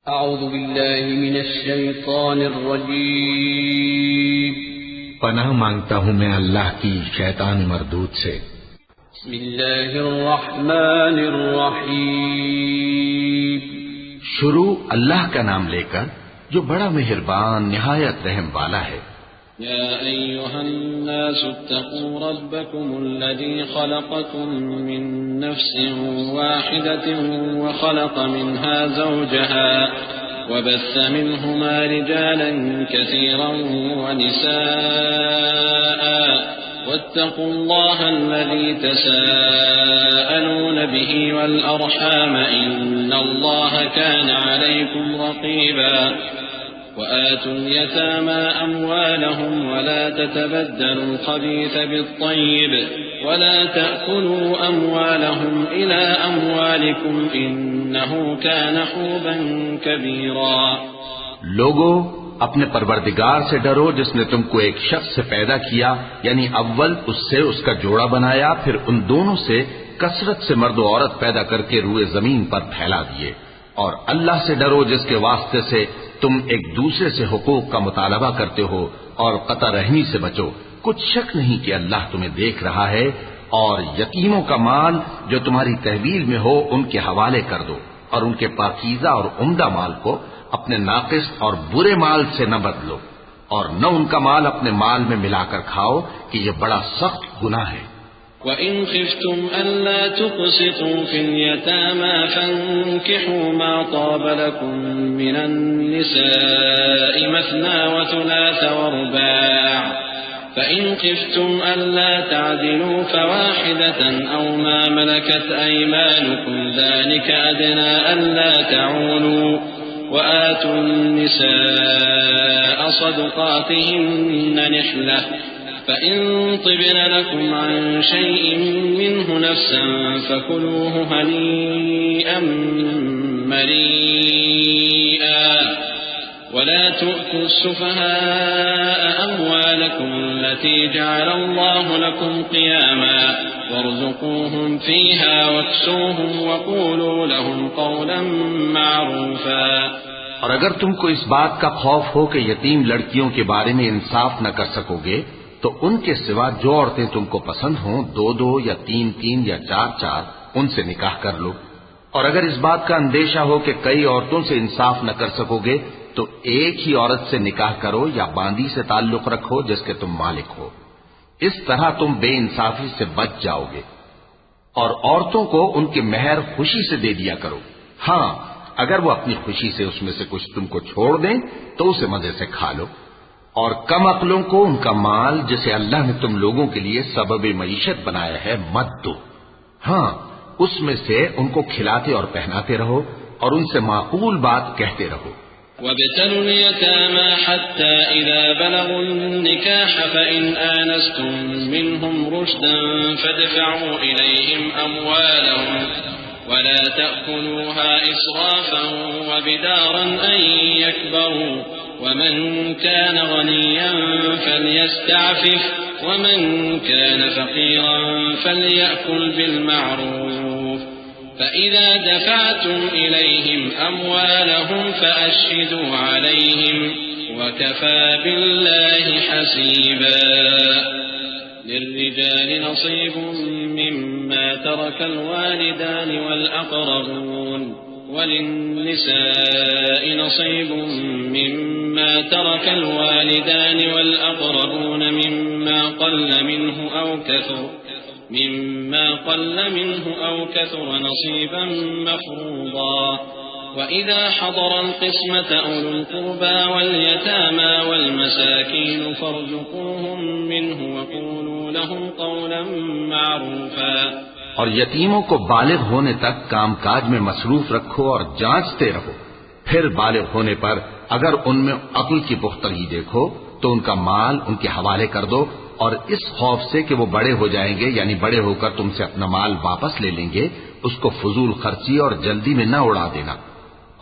اعوذ باللہ من الشیطان الرجیم پناہ مانگتا ہوں میں اللہ کی شیطان مردود سے۔ بسم اللہ الرحمن الرحیم شروع اللہ کا نام لے کر جو بڑا مہربان نہایت رحم والا ہے۔ يا أيها الناس اتقوا ربكم الذي خلقكم من نفس واحدة وخلق منها زوجها وبث منهما رجالا كثيرا ونساء واتقوا الله الذي تساءلون به والأرحام إن الله كان عليكم رقيبا وآتوا اليتامى أموالهم ولا تتبدلوا الخبيث بالطيب ولا تأكلوا أموالهم إلى أموالكم إنه كان حوبا كبيرا۔ لوگو اپنے پروردگار سے ڈرو جس نے تم کو ایک شخص سے پیدا کیا، یعنی اول اس سے اس کا جوڑا بنایا، پھر ان دونوں سے کثرت سے مرد و عورت پیدا کر کے روئے زمین پر پھیلا دیے، اور اللہ سے ڈرو جس کے واسطے سے تم ایک دوسرے سے حقوق کا مطالبہ کرتے ہو، اور قطع رحمی سے بچو، کچھ شک نہیں کہ اللہ تمہیں دیکھ رہا ہے۔ اور یتیموں کا مال جو تمہاری تحویل میں ہو ان کے حوالے کر دو، اور ان کے پاکیزہ اور عمدہ مال کو اپنے ناقص اور برے مال سے نہ بدلو، اور نہ ان کا مال اپنے مال میں ملا کر کھاؤ کہ یہ بڑا سخت گناہ ہے۔ وَإِنْ خِفْتُمْ أَلَّا تُقْسِطُوا فِي الْيَتَامَى فَانكِحُوا مَا طَابَ لَكُم مِّنَ النِّسَاءِ مَثْنَىٰ وَثُلَاثَ وَرُبَاعَ فَإِنْ خِفْتُمْ أَلَّا تَعْدِلُوا فَوَاحِدَةً أَوْ مَا مَلَكَتْ أَيْمَانُكُمْ ذَلِكَ أَدْنَىٰ أَلَّا تَعُولُوا وَآتُوا النِّسَاءَ صَدُقَاتِهِنَّ نِحْلَةً فَإِن طِبْنَ لَكُمْ عَن شَيْءٍ مِّنْهُ نَفْسًا فَكُلُوهُ هَنِيئًا مَّرِيئًا وَلَا تُؤْتُوا السُّفَهَاءَ أَمْوَالَكُمُ الَّتِي جَعَلَ اللَّهُ لَكُمْ قِيَامًا وَارْزُقُوهُمْ فِيهَا وَاكْسُوهُمْ وَقُولُوا لَهُمْ قَوْلًا مَّعْرُوفًا۔ اور اگر تم کو اس بات کا خوف ہو کہ یتیم لڑکیوں کے بارے میں انصاف نہ کر سکو گے تو ان کے سوا جو عورتیں تم کو پسند ہوں، دو دو یا تین تین یا چار چار، ان سے نکاح کر لو۔ اور اگر اس بات کا اندیشہ ہو کہ کئی عورتوں سے انصاف نہ کر سکو گے تو ایک ہی عورت سے نکاح کرو یا باندی سے تعلق رکھو جس کے تم مالک ہو، اس طرح تم بے انصافی سے بچ جاؤ گے۔ اور عورتوں کو ان کے مہر خوشی سے دے دیا کرو، ہاں اگر وہ اپنی خوشی سے اس میں سے کچھ تم کو چھوڑ دیں تو اسے مزے سے کھا لو۔ اور کم عقلوں کو ان کا مال جسے اللہ نے تم لوگوں کے لیے سبب معیشت بنایا ہے مت دو، ہاں اس میں سے ان کو کھلاتے اور پہناتے رہو اور ان سے معقول بات کہتے رہو۔ وَابْتَلُوا الْيَتَامَى حَتَّى إِذَا بَلَغُوا النِّكَاحَ فَإِنْ آنَسْتُم مِّنْهُمْ رُشْدًا فَادْفَعُوا إِلَيْهِمْ أَمْوَالَهُمْ وَلَا تَأْكُلُوهَا إِسْرَافًا وَبِدَارًا أَن يَكْبَرُوا وَمَن كَانَ غَنِيًّا فَلْيَسْتَعْفِفْ وَمَن كَانَ فَقِيرًا فَلْيَأْكُلْ بِالْمَعْرُوفِ فَإِذَا دَفَعْتُمْ إِلَيْهِمْ أَمْوَالَهُمْ فَأَشْهِدُوا عَلَيْهِمْ وَكَفَى بِاللَّهِ حَسِيبًا۔ لِلرِّجَالِ نَصِيبٌ مِّمَّا تَرَكَ الْوَالِدَانِ وَالْأَقْرَبُونَ وَلِلنِّسَاءِ نَصِيبٌ مِّمَّا تَرَكَ الْوَالِدَانِ وَالْأَقْرَبُونَ مِمَّا قَلَّ مِنْهُ أَوْ كَثُرَ نَصِيبًا مَّفْرُوضًا۔ وَإِذَا حَضَرَ الْقِسْمَةَ أُولُو الْقُرْبَى وَالْيَتَامَى وَالْمَسَاكِينُ فَارْزُقُوهُم مِّنْهُ وَقُولُوا لَهُمْ قَوْلًا مَّعْرُوفًا۔ اور یتیموں کو بالغ ہونے تک کام کاج میں مصروف رکھو اور جانچتے رہو، پھر بالغ ہونے پر اگر ان میں عقل کی پختگی دیکھو تو ان کا مال ان کے حوالے کر دو، اور اس خوف سے کہ وہ بڑے ہو جائیں گے، یعنی بڑے ہو کر تم سے اپنا مال واپس لے لیں گے، اس کو فضول خرچی اور جلدی میں نہ اڑا دینا۔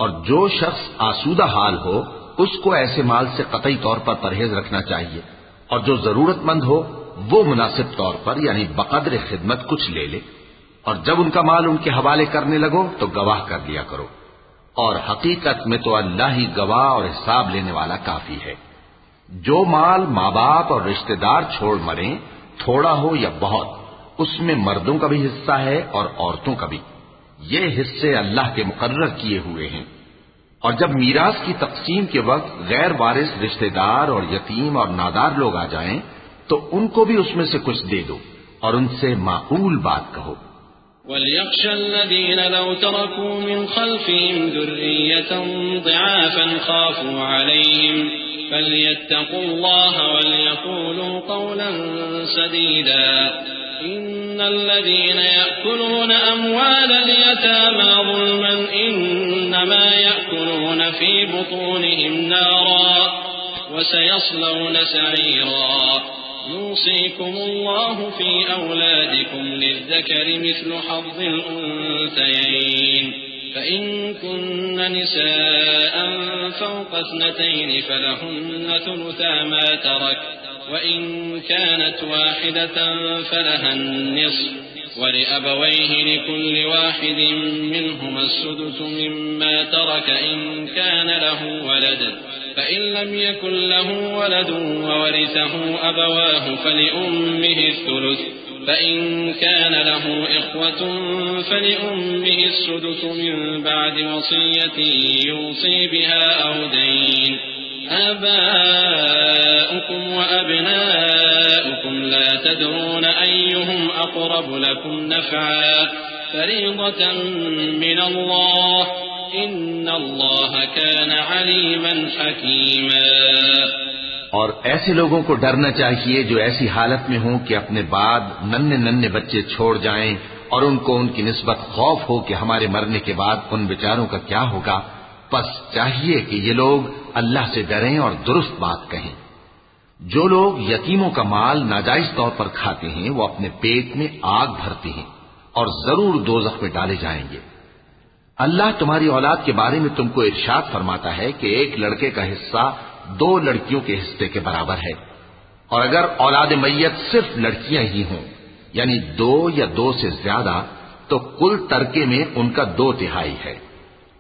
اور جو شخص آسودہ حال ہو اس کو ایسے مال سے قطعی طور پر پرہیز رکھنا چاہیے، اور جو ضرورت مند ہو وہ مناسب طور پر یعنی بقدر خدمت کچھ لے لے، اور جب ان کا مال ان کے حوالے کرنے لگو تو گواہ کر لیا کرو۔ اور حقیقت میں تو اللہ ہی گواہ اور حساب لینے والا کافی ہے۔ جو مال ماں باپ اور رشتہ دار چھوڑ مریں، تھوڑا ہو یا بہت، اس میں مردوں کا بھی حصہ ہے اور عورتوں کا بھی۔ یہ حصے اللہ کے مقرر کیے ہوئے ہیں۔ اور جب میراث کی تقسیم کے وقت غیر وارث رشتہ دار اور یتیم اور نادار لوگ آ جائیں تو ان کو بھی اس میں سے کچھ دے دو اور ان سے معقول بات کہو۔ وَلْيَخْشَ الَّذِينَ لَوْ تَرَكُوا مِنْ خَلْفِهِمْ ذُرِّيَّةً ضِعَافًا خَافُوا عَلَيْهِمْ فَلْيَتَّقُوا اللَّهَ وَلْيَقُولُوا قَوْلًا سَدِيدًا إِنَّ الَّذِينَ يَأْكُلُونَ أَمْوَالَ الْيَتَامَى ظُلْمًا إِنَّمَا يَأْكُلُونَ فِي بُطُونِهِمْ نَارًا وَسَيَصْلَوْنَ سَعِيرًا يُوصِيكُمُ اللَّهُ فِي أَوْلَادِكُمْ لِلذَّكَرِ مِثْلُ حَظِّ الْأُنثَيَيْنِ فَإِن كُنَّ نِسَاءً فَوْقَ اثْنَتَيْنِ فَلَهُنَّ ثُلُثَا مَا تَرَكَ وَإِن كَانَتْ وَاحِدَةً فَلَهَا النِّصْفُ وَلِأَبَوَيْهِ لِكُلِّ وَاحِدٍ مِّنْهُمَا السُّدُسُ مِمَّا تَرَكَ إِن كَانَ لَهُ وَلَدٌ فإن لم يكن له ولد وورثه أبواه فلأمه الثلث فإن كان له إخوة فلأمه السدس من بعد وصية يوصي بها أو دين آباؤكم وأبناؤكم لا تدرون أيهم أقرب لكم نفعا فريضة من الله ان اللہ کان علیما حکیما۔ اور ایسے لوگوں کو ڈرنا چاہیے جو ایسی حالت میں ہوں کہ اپنے بعد ننھے ننھے بچے چھوڑ جائیں اور ان کو ان کی نسبت خوف ہو کہ ہمارے مرنے کے بعد ان بیچاروں کا کیا ہوگا، پس چاہیے کہ یہ لوگ اللہ سے ڈریں اور درست بات کہیں۔ جو لوگ یتیموں کا مال ناجائز طور پر کھاتے ہیں وہ اپنے پیٹ میں آگ بھرتے ہیں اور ضرور دوزخ میں ڈالے جائیں گے۔ اللہ تمہاری اولاد کے بارے میں تم کو ارشاد فرماتا ہے کہ ایک لڑکے کا حصہ 2 لڑکیوں کے حصے کے برابر ہے، اور اگر اولاد میت صرف لڑکیاں ہی ہوں یعنی 2 یا 2 سے زیادہ تو کل ترکے میں ان کا 2/3 ہے،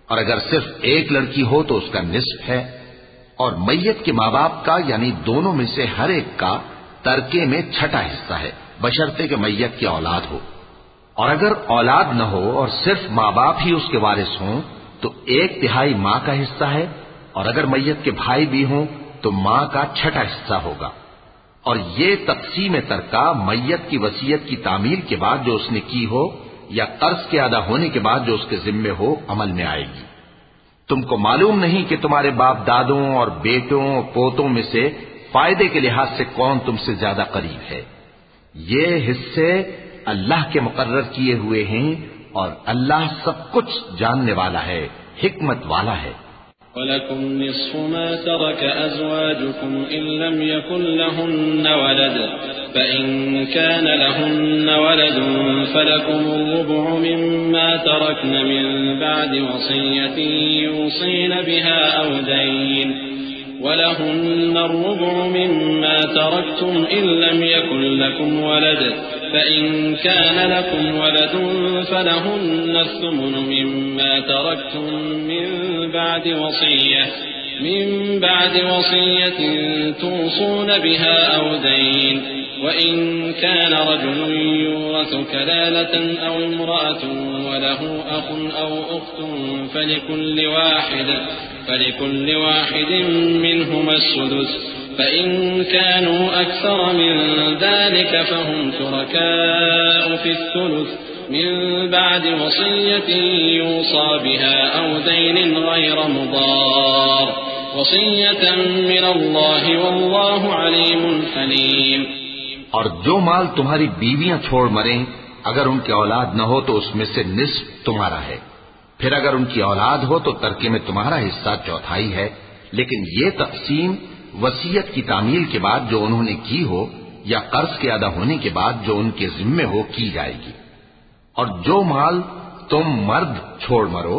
اور اگر صرف ایک لڑکی ہو تو اس کا نصف ہے، اور میت کے ماں باپ کا یعنی دونوں میں سے ہر ایک کا ترکے میں 6واں حصہ ہے بشرطے کہ میت کی اولاد ہو، اور اگر اولاد نہ ہو اور صرف ماں باپ ہی اس کے وارث ہوں تو 1/3 ماں کا حصہ ہے، اور اگر میت کے بھائی بھی ہوں تو ماں کا 6واں حصہ ہوگا۔ اور یہ تقسیم ترکہ میت کی وصیت کی تعمیل کے بعد جو اس نے کی ہو یا قرض کے ادا ہونے کے بعد جو اس کے ذمے ہو عمل میں آئے گی۔ تم کو معلوم نہیں کہ تمہارے باپ دادوں اور بیٹوں اور پوتوں میں سے فائدے کے لحاظ سے کون تم سے زیادہ قریب ہے۔ یہ حصے اللہ کے مقرر کیے ہوئے ہیں اور اللہ سب کچھ جاننے والا ہے، حکمت والا ہے۔ وَلَكُمْ نِصْفُ مَا تَرَكَ أَزْوَاجُكُمْ إِن لَّمْ يَكُن لَّهُنَّ وَلَدٌ فَإِن كَانَ لَهُنَّ وَلَدٌ فَلَكُمُ الرُّبُعُ مِمَّا تَرَكْنَ مِن بَعْدِ وَصِيَّةٍ يُوصِينَ بِهَا أَوْ دَيْنٍ وَلَهُنَّ الرُّبُعُ مِمَّا تَرَكْتُمْ إِن لَّمْ يَكُن لَّكُمْ وَلَدٌ فإن كان لكم ولد فلهن الثمن مما تركتم من بعد وصية توصون بها أو دين وإن كان رجل يورث كلالة أو امرأة وله أخ أو أخت فلكل واحد منهما السدس فإن كانوا أكثر من ذلك فهم شركاء في الثلث من بعد وصية يوصى بها أو دين غير مضار وصية من الله والله عليم حليم۔ اور جو مال تمہاری بیویاں چھوڑ مریں اگر ان کی اولاد نہ ہو تو اس میں سے نصف تمہارا ہے، پھر اگر ان کی اولاد ہو تو ترکے میں تمہارا حصہ 1/4 ہے، لیکن یہ تقسیم وصیت کی تعمیل کے بعد جو انہوں نے کی ہو یا قرض کے ادا ہونے کے بعد جو ان کے ذمے ہو کی جائے گی۔ اور جو مال تم مرد چھوڑ مرو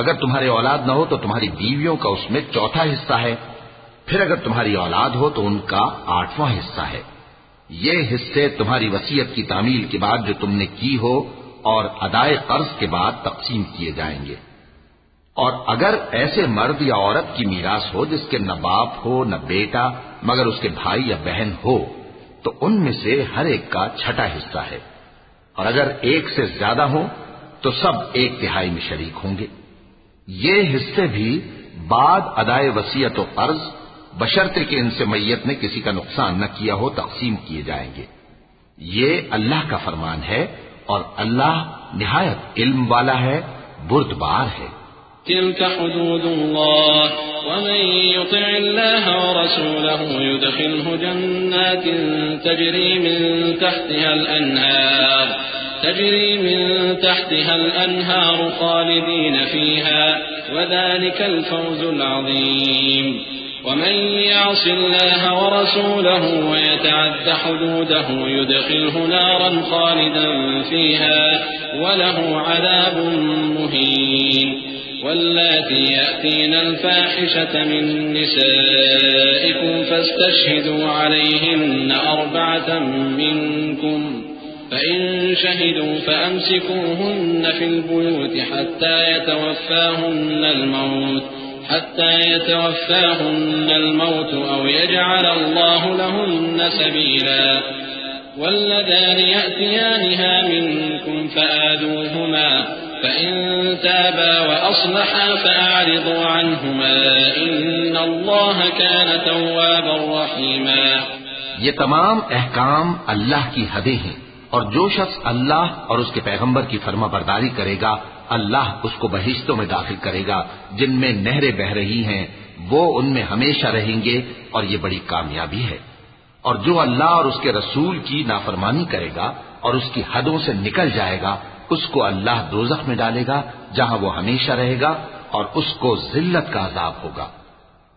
اگر تمہارے اولاد نہ ہو تو تمہاری بیویوں کا اس میں 1/4 حصہ ہے، پھر اگر تمہاری اولاد ہو تو ان کا 8واں حصہ ہے۔ یہ حصے تمہاری وصیت کی تعمیل کے بعد جو تم نے کی ہو اور ادائے قرض کے بعد تقسیم کیے جائیں گے۔ اور اگر ایسے مرد یا عورت کی میراث ہو جس کے نہ باپ ہو نہ بیٹا مگر اس کے بھائی یا بہن ہو تو ان میں سے ہر ایک کا چھٹا حصہ ہے، اور اگر ایک سے زیادہ ہو تو سب 1/3 میں شریک ہوں گے۔ یہ حصے بھی بعد ادائے وصیت و قرض بشرطے کہ ان سے میت نے کسی کا نقصان نہ کیا ہو تقسیم کیے جائیں گے۔ یہ اللہ کا فرمان ہے اور اللہ نہایت علم والا ہے، بردبار ہے۔ تلك حدود الله ومن يطع الله ورسوله يدخله جنات تجري من تحتها الأنهار خالدين فيها وذلك الفوز العظيم ومن يعص الله ورسوله ويتعد حدوده يدخله نارا خالدا فيها وله عذاب مهين واللاتي يأتين الفاحشة من نسائكم فاستشهدوا عليهن 4 منكم فإن شهدوا فأمسكوهن في البيوت حتى يتوفاهن الموت أو يجعل الله لهن سبيلا واللذان يأتيانها منكم فآذوهما فإن تابا وأصلحا فأعرضوا عنهما إن الله كان توابا رحيما۔ یہ تمام احکام اللہ کی حدیں ہیں، اور جو شخص اللہ اور اس کے پیغمبر کی فرما برداری کرے گا اللہ اس کو بہشتوں میں داخل کرے گا جن میں نہریں بہ رہی ہیں، وہ ان میں ہمیشہ رہیں گے اور یہ بڑی کامیابی ہے۔ اور جو اللہ اور اس کے رسول کی نافرمانی کرے گا اور اس کی حدوں سے نکل جائے گا اس کو اللہ دوزخ میں ڈالے گا جہاں وہ ہمیشہ رہے گا اور اس کو ذلت کا عذاب ہوگا۔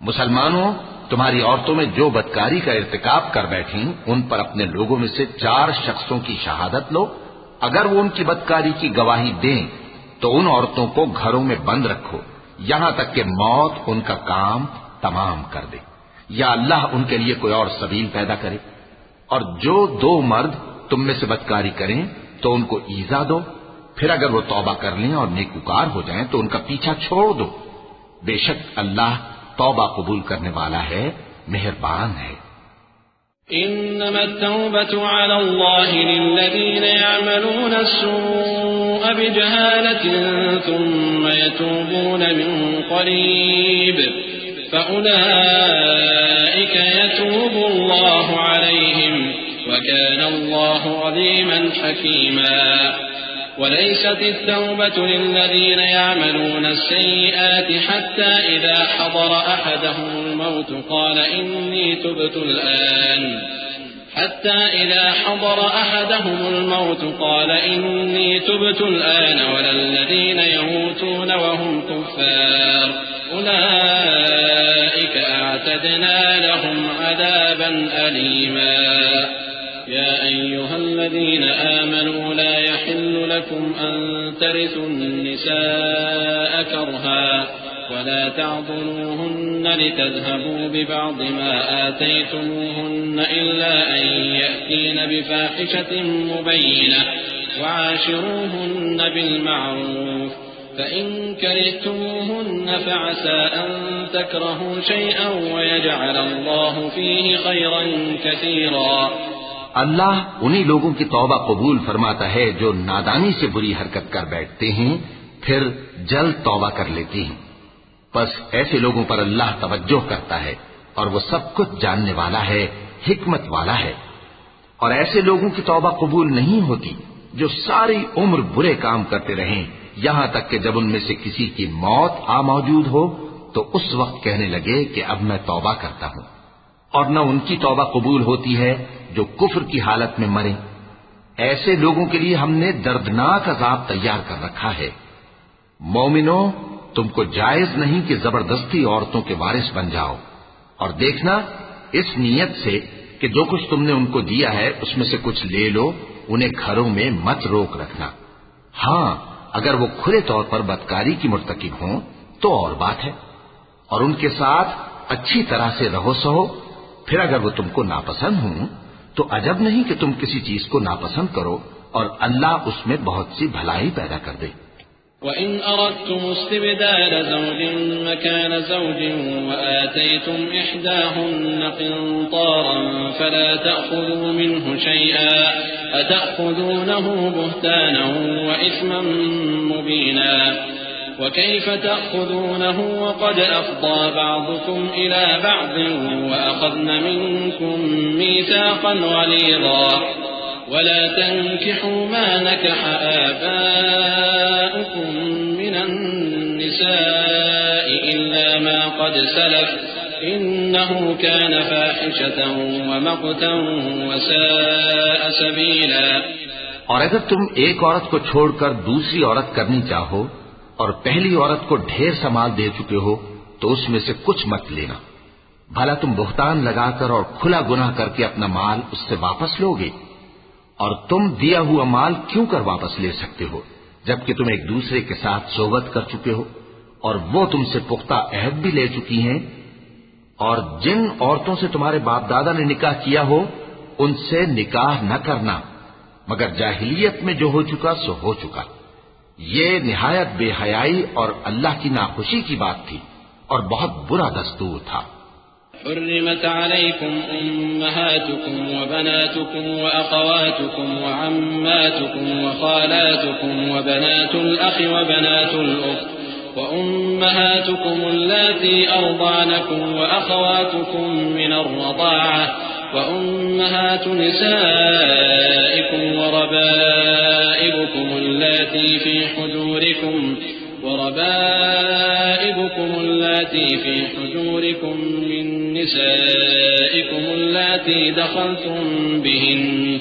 مسلمانوں، تمہاری عورتوں میں جو بدکاری کا ارتکاب کر بیٹھیں ان پر اپنے لوگوں میں سے 4 شخصوں کی شہادت لو۔ اگر وہ ان کی بدکاری کی گواہی دیں تو ان عورتوں کو گھروں میں بند رکھو یہاں تک کہ موت ان کا کام تمام کر دے یا اللہ ان کے لیے کوئی اور سبیل پیدا کرے۔ اور جو 2 مرد تم میں سے بدکاری کریں تو ان کو ایذا دو، پھر اگر وہ توبہ کر لیں اور نیکوکار ہو جائیں تو ان کا پیچھا چھوڑ دو، بے شک اللہ توبہ قبول کرنے والا ہے، مہربان ہے۔ إنما التوبة على الله للذين يعملون السوء بجهالة ثم يتوبون من قريب فأولئك يتوب الله عليهم وكان الله عليما حكيما وليست التوبة للذين يعملون السيئات حتى إذا حضر أحدهم الموت قال إني تبت الآن ولا الذين يموتون وهم كفار أولئك أعتدنا لهم عذابا أليما يا أيها الذين آمنوا لا يحل لكم أن ترثوا النساء كرها ولا تعضلوهن لتذهبوا ببعض ما آتيتموهن إلا أن يأتين بفاحشة مبينة وعاشروهن بالمعروف فإن كرهتموهن فعسى أن تكرهوا شيئا ويجعل الله فيه خيرا كثيرا۔ اللہ انہی لوگوں کی توبہ قبول فرماتا ہے جو نادانی سے بری حرکت کر بیٹھتے ہیں پھر جلد توبہ کر لیتے ہیں، بس ایسے لوگوں پر اللہ توجہ کرتا ہے اور وہ سب کچھ جاننے والا ہے، حکمت والا ہے۔ اور ایسے لوگوں کی توبہ قبول نہیں ہوتی جو ساری عمر برے کام کرتے رہیں یہاں تک کہ جب ان میں سے کسی کی موت آ موجود ہو تو اس وقت کہنے لگے کہ اب میں توبہ کرتا ہوں، اور نہ ان کی توبہ قبول ہوتی ہے جو کفر کی حالت میں مریں۔ ایسے لوگوں کے لیے ہم نے دردناک عذاب تیار کر رکھا ہے۔ مومنوں، تم کو جائز نہیں کہ زبردستی عورتوں کے وارث بن جاؤ، اور دیکھنا اس نیت سے کہ جو کچھ تم نے ان کو دیا ہے اس میں سے کچھ لے لو، انہیں گھروں میں مت روک رکھنا۔ ہاں، اگر وہ کھلے طور پر بدکاری کی مرتکب ہوں تو اور بات ہے، اور ان کے ساتھ اچھی طرح سے رہو سہو۔ پھر اگر وہ تم کو ناپسند ہوں تو عجب نہیں کہ تم کسی چیز کو ناپسند کرو اور اللہ اس میں بہت سی بھلائی پیدا کر دے۔ وإن أردتم استبدال زوج مكان زوج وآتيتم إحداهن قنطارا فلا تأخذوا منه شيئا أتأخذونه بهتانا وإثما مبينا وكيف تأخذونه وقد أفضى بعضكم إلى بعض وأخذن منكم ميثاقا غليظا ولا تنكحوا ما نكح آباؤكم من النساء إلا ما قد سلف إنه كان فاحشة ومقتا وساء سبيلا. اور اگر تم ایک عورت کو چھوڑ کر دوسری عورت کرنی چاہو اور پہلی عورت کو ڈھیر سا مال دے چکے ہو تو اس میں سے کچھ مت لینا. بھلا تم بہتان لگا کر اور کھلا گناہ کر کے اپنا مال اس سے واپس لوگے؟ اور تم دیا ہوا مال کیوں کر واپس لے سکتے ہو جبکہ تم ایک دوسرے کے ساتھ صحبت کر چکے ہو اور وہ تم سے پختہ عہد بھی لے چکی ہیں؟ اور جن عورتوں سے تمہارے باپ دادا نے نکاح کیا ہو ان سے نکاح نہ کرنا مگر جاہلیت میں جو ہو چکا سو ہو چکا. یہ نہایت بے حیائی اور اللہ کی ناخوشی کی بات تھی اور بہت برا دستور تھا. حرمت عليكم أمهاتكم وبناتكم وأخواتكم وعماتكم وخالاتكم وبنات الأخ وبنات الأخت وأمهاتكم اللاتي أرضعنكم وأخواتكم من الرضاعة وأمهات نسائكم وربائبكم اللاتي في حجوركم من نسائكم اللاتي دخلتم بهن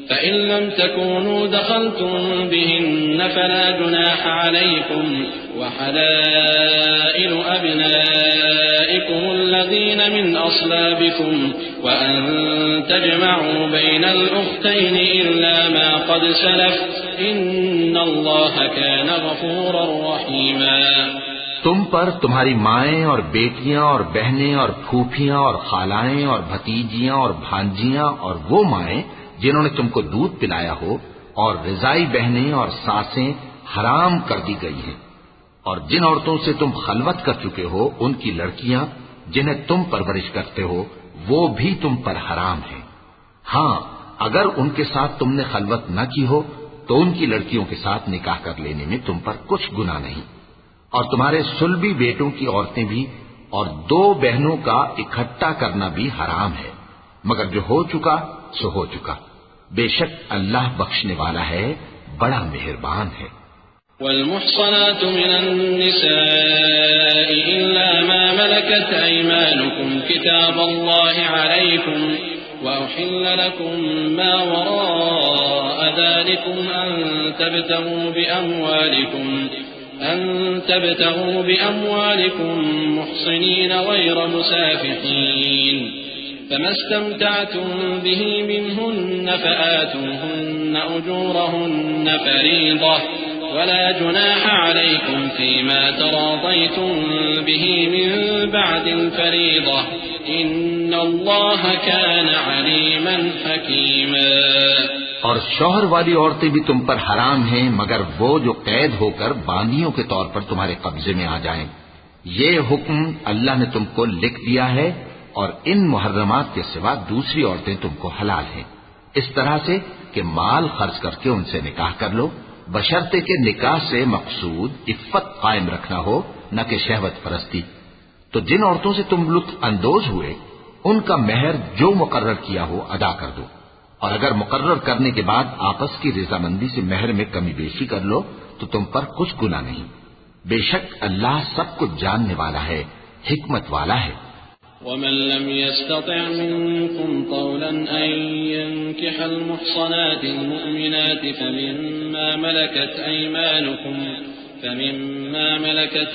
فإن لم تكونوا دخلتم بهن فلا جناح عليكم وحلائل أبنائكم الذين من أصلابكم وأن تجمعوا بين الأختين إلا ما قد سلف إن الله كان غفورا رحيما. تم پر تمہاری مائیں اور بیٹیاں اور بہنیں اور پھوپھیاں اور خالائیں اور بھتیجیاں اور بھانجیاں اور وہ مائیں جنہوں نے تم کو دودھ پلایا ہو اور رضائی بہنیں اور ساسیں حرام کر دی گئی ہیں. اور جن عورتوں سے تم خلوت کر چکے ہو ان کی لڑکیاں جنہیں تم پرورش کرتے ہو وہ بھی تم پر حرام ہیں. ہاں اگر ان کے ساتھ تم نے خلوت نہ کی ہو تو ان کی لڑکیوں کے ساتھ نکاح کر لینے میں تم پر کچھ گناہ نہیں. اور تمہارے صلبی بیٹوں کی عورتیں بھی اور دو بہنوں کا اکٹھا کرنا بھی حرام ہے مگر جو ہو چکا سو ہو چکا. بے شک اللہ بخشنے والا ہے بڑا مہربان ہے. والمحصنات من النساء إلا ما ملكت أيمانكم كتاب الله عليكم وأحل لكم ما وراء ذلكم أن تبتغوا بأموالكم محصنين غير مسافحين فما استمتعتم به منهن فآتوهن أجورهن فريضة ولا جناح عليكم فيما تراضيتم به من بعد الفريضة إن الله كان عليما حكيما. اور شوہر والی عورتیں بھی تم پر حرام ہیں مگر وہ جو قید ہو کر باندیوں کے طور پر تمہارے قبضے میں آ جائیں. یہ حکم اللہ نے تم کو لکھ دیا ہے اور ان محرمات کے سوا دوسری عورتیں تم کو حلال ہیں اس طرح سے کہ مال خرچ کر کے ان سے نکاح کر لو بشرطے کہ نکاح سے مقصود عفت قائم رکھنا ہو نہ کہ شہوت پرستی. تو جن عورتوں سے تم لطف اندوز ہوئے ان کا مہر جو مقرر کیا ہو ادا کر دو اور اگر مقرر کرنے کے بعد آپس کی رضامندی سے مہر میں کمی بیشی کر لو تو تم پر کچھ گناہ نہیں. بے شک اللہ سب کچھ جاننے والا ہے حکمت والا ہے. ومن لم يستطع منكم طولا أن ينكح المحصنات المؤمنات فمما ملكت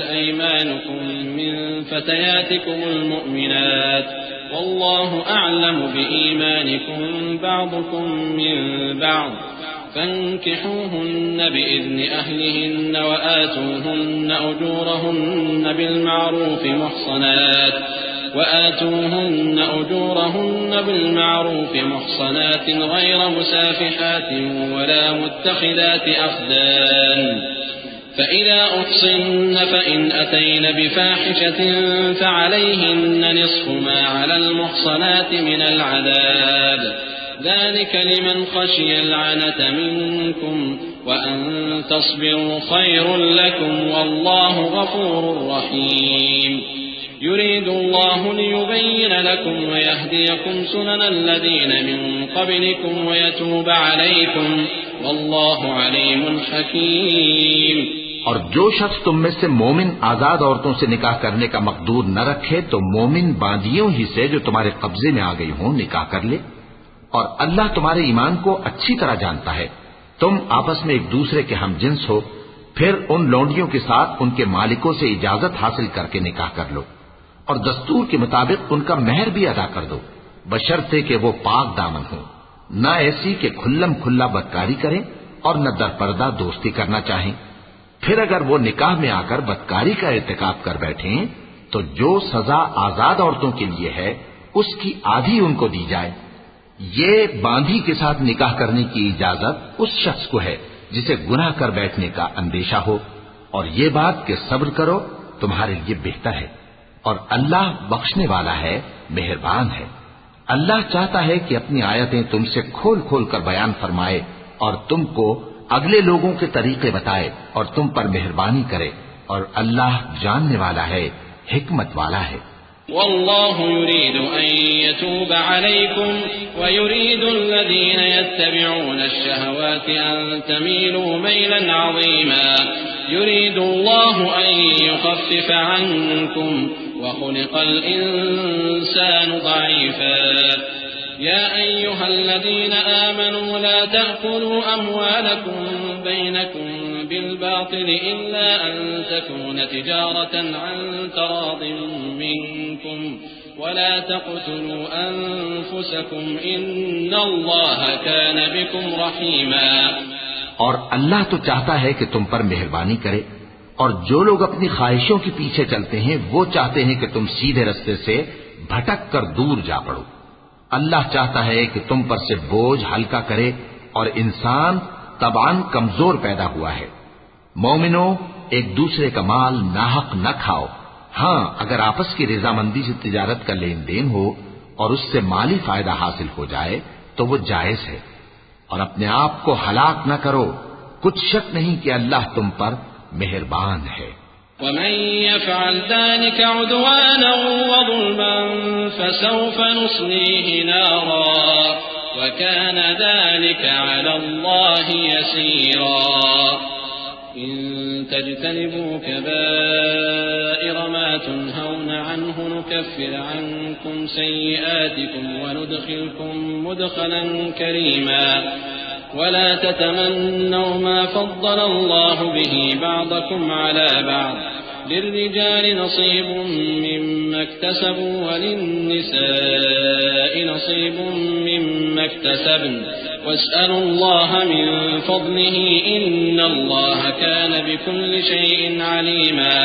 أيمانكم من فتياتكم المؤمنات والله أعلم بإيمانكم بعضكم من بعض فانكحوهن بإذن أهلهن وآتوهن أجورهن بالمعروف محصنات غير مسافحات ولا متخذات أخدان فإذا أحصن فإن أتين بفاحشة فعليهن نصف ما على المحصنات من العذاب ذلك لمن خشي العنة منكم وأن تصبروا خير لكم والله غفور رحيم يريد الله ليبين لكم ويهديكم سنن الذين من قبلكم ويتوب عليكم والله عليم حكيم۔ اور جو شخص تم میں سے مومن آزاد عورتوں سے نکاح کرنے کا مقدور نہ رکھے تو مومن باندیوں ہی سے جو تمہارے قبضے میں آ گئی ہوں نکاح کر لے، اور اللہ تمہارے ایمان کو اچھی طرح جانتا ہے۔ تم آپس میں ایک دوسرے کے ہم جنس ہو، پھر ان لونڈیوں کے ساتھ ان کے مالکوں سے اجازت حاصل کر کے نکاح کر لو، اور دستور کے مطابق ان کا مہر بھی ادا کر دو، بشرطے کہ وہ پاک دامن ہو، نہ ایسی کہ کھلم کھلا بدکاری کریں اور نہ درپردہ دوستی کرنا چاہیں۔ پھر اگر وہ نکاح میں آ کر بدکاری کا ارتکاب کر بیٹھیں تو جو سزا آزاد عورتوں کے لیے ہے اس کی آدھی ان کو دی جائے۔ یہ باندھی کے ساتھ نکاح کرنے کی اجازت اس شخص کو ہے جسے گناہ کر بیٹھنے کا اندیشہ ہو، اور یہ بات کہ صبر کرو تمہارے لیے بہتر ہے، اور اللہ بخشنے والا ہے، مہربان ہے۔ اللہ چاہتا ہے کہ اپنی آیتیں تم سے کھول کھول کر بیان فرمائے اور تم کو اگلے لوگوں کے طریقے بتائے اور تم پر مہربانی کرے، اور اللہ جاننے والا ہے، حکمت والا ہے۔ والله يريد أن يتوب عليكم ويريد الذين يتبعون الشهوات أن تميلوا ميلا عظيما يريد الله أن يخفف عنكم وخلق الإنسان ضعيفا يا أيها الذين آمنوا لا تأكلوا أموالكم بينكم بالباطل إلا أن تكون تجارة عن تراض منكم ولا تقتلوا أنفسكم إن الله كان بكم رحيما۔ اور اللہ تو چاہتا ہے کہ تم پر مہربانی کرے، اور جو لوگ اپنی خواہشوں کے پیچھے چلتے ہیں وہ چاہتے ہیں کہ تم سیدھے رستے سے بھٹک کر دور جا پڑو۔ اللہ چاہتا ہے کہ تم پر سے بوجھ ہلکا کرے، اور انسان طبعاً کمزور پیدا ہوا ہے۔ مومنوں، ایک دوسرے کا مال ناحق نہ کھاؤ، ہاں اگر آپس کی رضامندی سے تجارت کا لین دین ہو اور اس سے مالی فائدہ حاصل ہو جائے تو وہ جائز ہے، اور اپنے آپ کو ہلاک نہ کرو، کچھ شک نہیں کہ اللہ تم پر مہربان ہے۔ ومن يفعل ذلك عدوانا وظلما فسوف نصليه نارا وكان ذلك على الله يسيرا إن تجتنبوا كبائر ما تنهون عنه نكفر عنكم سيئاتكم وندخلكم مدخلا كريما ولا تتمنوا ما فضل الله به بعضكم على بعض للرجال نصيب مما اكتسبوا وللنساء نصيب مما اكتسبن واسألوا الله من فضله إن الله كان بكل شيء عليما۔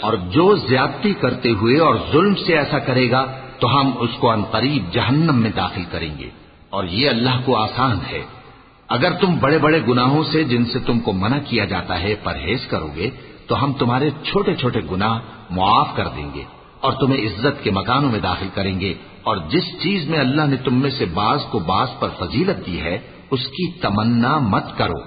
اور جو زیادتی کرتے ہوئے اور ظلم سے ایسا کرے گا تو ہم اس کو عنقریب جہنم میں داخل کریں گے، اور یہ اللہ کو آسان ہے۔ اگر تم بڑے بڑے گناہوں سے جن سے تم کو منع کیا جاتا ہے پرہیز کرو گے تو ہم تمہارے چھوٹے چھوٹے گناہ معاف کر دیں گے اور تمہیں عزت کے مکانوں میں داخل کریں گے، اور جس چیز میں اللہ نے تم میں سے بعض کو بعض پر فضیلت دی ہے اس کی تمنا مت کرو۔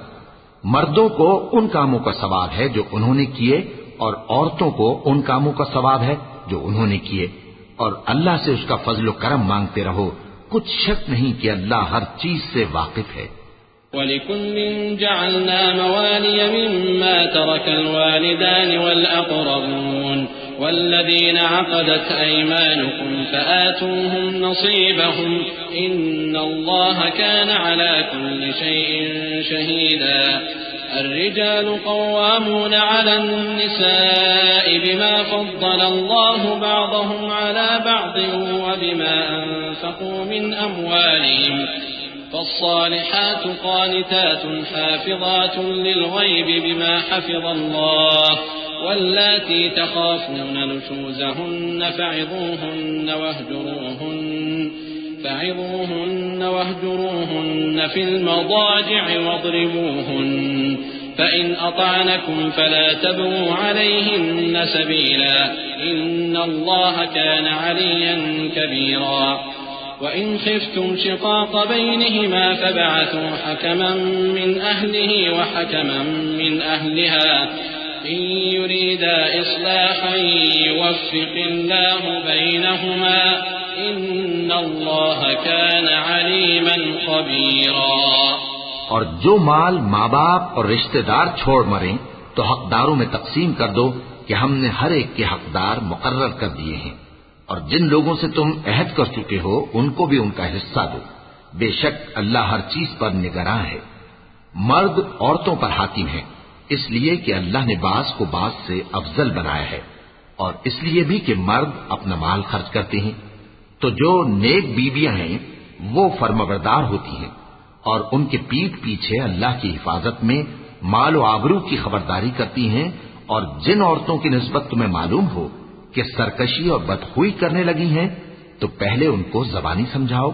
مردوں کو ان کاموں کا ثواب ہے جو انہوں نے کیے، اور عورتوں کو ان کاموں کا ثواب ہے جو انہوں نے کیے، اور اللہ سے اس کا فضل و کرم مانگتے رہو، کچھ شک نہیں کہ اللہ ہر چیز سے واقف ہے۔ وَلِكُلٍّ جَعَلْنَا مَوَالِيَ مِمَّا تَرَكَ الْوَالِدَانِ وَالْأَقْرَبُونَ وَالَّذِينَ عَقَدَتْ أَيْمَانُكُمْ فَآتُوهُمْ نَصِيبَهُمْ إِنَّ اللَّهَ كَانَ عَلَى كُلِّ شَيْءٍ شَهِيدًا۔ الرجال قوامون على النساء بما فضل الله بعضهم على بعض وبما أنفقوا من أموالهم فالصالحات قانتات حافظات للغيب بما حفظ الله واللاتي تخافون نشوزهن فعظوهن واهجروهن في المضاجع واضربوهن فإن أطعنكم فلا تبغوا عليهن سبيلا إن الله كان عليا كبيرا وإن خفتم شقاق بينهما فابعثوا حكما من أهله وحكما من أهلها إن يريدا إصلاحا يوفق الله بينهما إن الله كان عليما خبيرا۔ اور جو مال ماں باپ اور رشتہ دار چھوڑ مریں تو حقداروں میں تقسیم کر دو کہ ہم نے ہر ایک کے حقدار مقرر کر دیے ہیں، اور جن لوگوں سے تم عہد کر چکے ہو ان کو بھی ان کا حصہ دو، بے شک اللہ ہر چیز پر نگراں ہے۔ مرد عورتوں پر حاکم ہیں اس لیے کہ اللہ نے بعض کو بعض سے افضل بنایا ہے، اور اس لیے بھی کہ مرد اپنا مال خرچ کرتے ہیں، تو جو نیک بیویاں ہیں وہ فرمانبردار ہوتی ہیں اور ان کے پیٹھ پیچھے اللہ کی حفاظت میں مال و آبرو کی خبرداری کرتی ہیں، اور جن عورتوں کی نسبت تمہیں معلوم ہو کہ سرکشی اور بدخوئی کرنے لگی ہیں تو پہلے ان کو زبانی سمجھاؤ،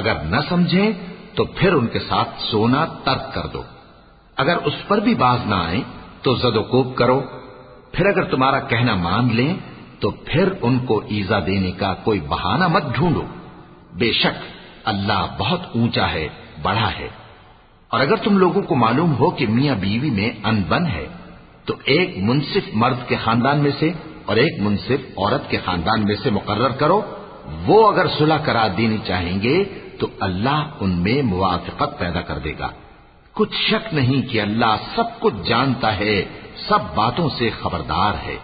اگر نہ سمجھیں تو پھر ان کے ساتھ سونا ترک کر دو، اگر اس پر بھی باز نہ آئیں تو زد و کوب کرو، پھر اگر تمہارا کہنا مان لیں تو پھر ان کو ایذا دینے کا کوئی بہانہ مت ڈھونڈو، بے شک اللہ بہت اونچا ہے، بڑا ہے۔ اور اگر تم لوگوں کو معلوم ہو کہ میاں بیوی میں ان بن ہے تو ایک منصف مرد کے خاندان میں سے اور ایک منصف عورت کے خاندان میں سے مقرر کرو، وہ اگر صلح کرا دینی چاہیں گے تو اللہ ان میں موافقت پیدا کر دے گا۔ کچھ شک نہیں کہ اللہ سب کچھ جانتا ہے، سب باتوں سے خبردار ہے۔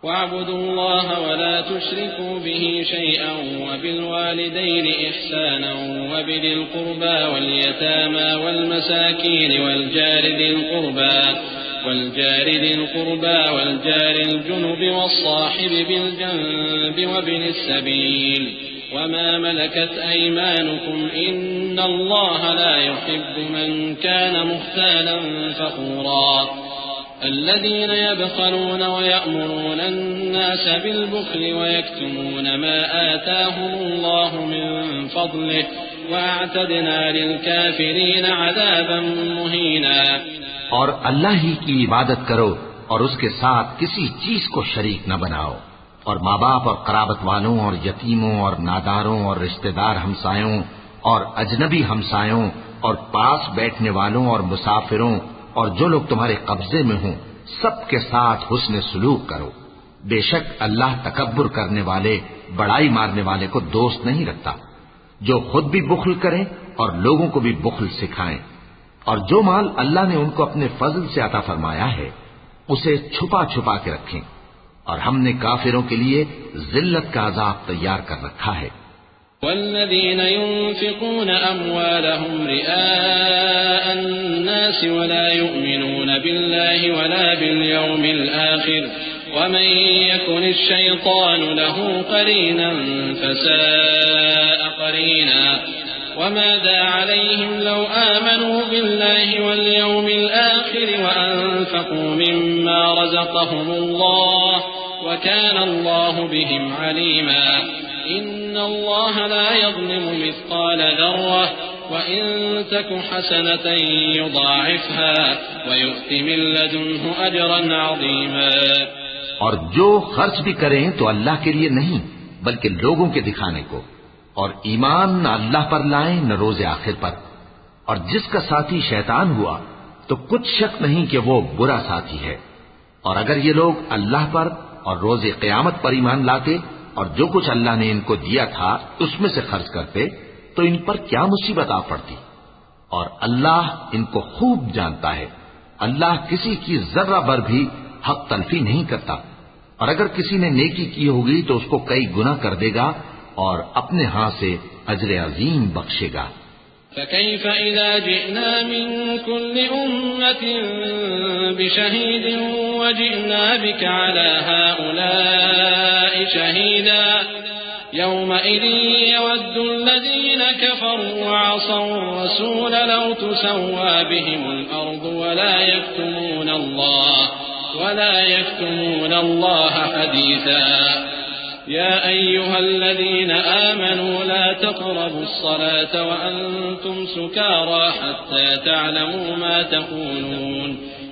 وَاعْبُدُوا اللَّهَ وَلَا تُشْرِكُوا بِهِ شَيْئًا وَبِالْوَالِدَيْنِ إِحْسَانًا وَبِذِي الْقُرْبَى وَالْيَتَامَى وَالْمَسَاكِينِ وَالْجَارِ ذِي الْقُرْبَى وَالْجَارِ الْجُنُبِ وَالصَّاحِبِ بِالْجَنبِ وَابْنِ السَّبِيلِ وَمَا مَلَكَتْ أَيْمَانُكُمْ إِنَّ اللَّهَ لَا يُحِبُّ مَنْ كَانَ مُخْتَالًا فَخُورًا الذين يبخلون ويأمرون الناس بالبخل ويكتمون ما آتاهم الله من فضله وأعتدنا للكافرين عذابا مهينا۔ اور اللہ ہی کی عبادت کرو اور اس کے ساتھ کسی چیز کو شریک نہ بناؤ، اور ماں باپ اور قرابت والوں اور یتیموں اور ناداروں اور رشتہ دار ہمسایوں اور اجنبی ہمسایوں اور پاس بیٹھنے والوں اور مسافروں اور جو لوگ تمہارے قبضے میں ہوں سب کے ساتھ حسن سلوک کرو، بے شک اللہ تکبر کرنے والے بڑائی مارنے والے کو دوست نہیں رکھتا۔ جو خود بھی بخل کریں اور لوگوں کو بھی بخل سکھائیں، اور جو مال اللہ نے ان کو اپنے فضل سے عطا فرمایا ہے اسے چھپا چھپا کے رکھیں، اور ہم نے کافروں کے لیے ذلت کا عذاب تیار کر رکھا ہے۔ والذين ينفقون أموالهم رئاء الناس ولا يؤمنون بالله ولا باليوم الآخر ومن يكن الشيطان له قرينا فساء قرينا وماذا عليهم لو آمنوا بالله واليوم الآخر وأنفقوا مما رزقهم الله وكان الله بهم عليما إن الله لا يظلم مثقال ذرة وإن تك حسنة يضاعفها ويؤت من لدنه أجرا عظيما۔ اور جو خرچ بھی کریں تو اللہ کے لیے نہیں بلکہ لوگوں کے دکھانے کو، اور ایمان نہ اللہ پر لائیں نہ روز آخر پر، اور جس کا ساتھی شیطان ہوا تو کچھ شک نہیں کہ وہ برا ساتھی ہے۔ اور اگر یہ لوگ اللہ پر اور روز قیامت پر ایمان لاتے اور جو کچھ اللہ نے ان کو دیا تھا اس میں سے خرچ کرتے تو ان پر کیا مصیبت آ پڑتی، اور اللہ ان کو خوب جانتا ہے۔ اللہ کسی کی ذرہ بھر بھی حق تلفی نہیں کرتا، اور اگر کسی نے نیکی کی ہوگی تو اس کو کئی گنا کر دے گا اور اپنے ہاں سے اجر عظیم بخشے گا۔ فكيف إذا جئنا من كل أمة بشهيد وجئنا بك على هؤلاء شهيدا يومئذ يود الذين كفروا وعصوا الرسول لو تسوى بهم الأرض ولا يكتمون الله حديثا يا أيها الذين آمنوا لا تقربوا الصلاة وأنتم سكارى حتى تعلموا ما تقولون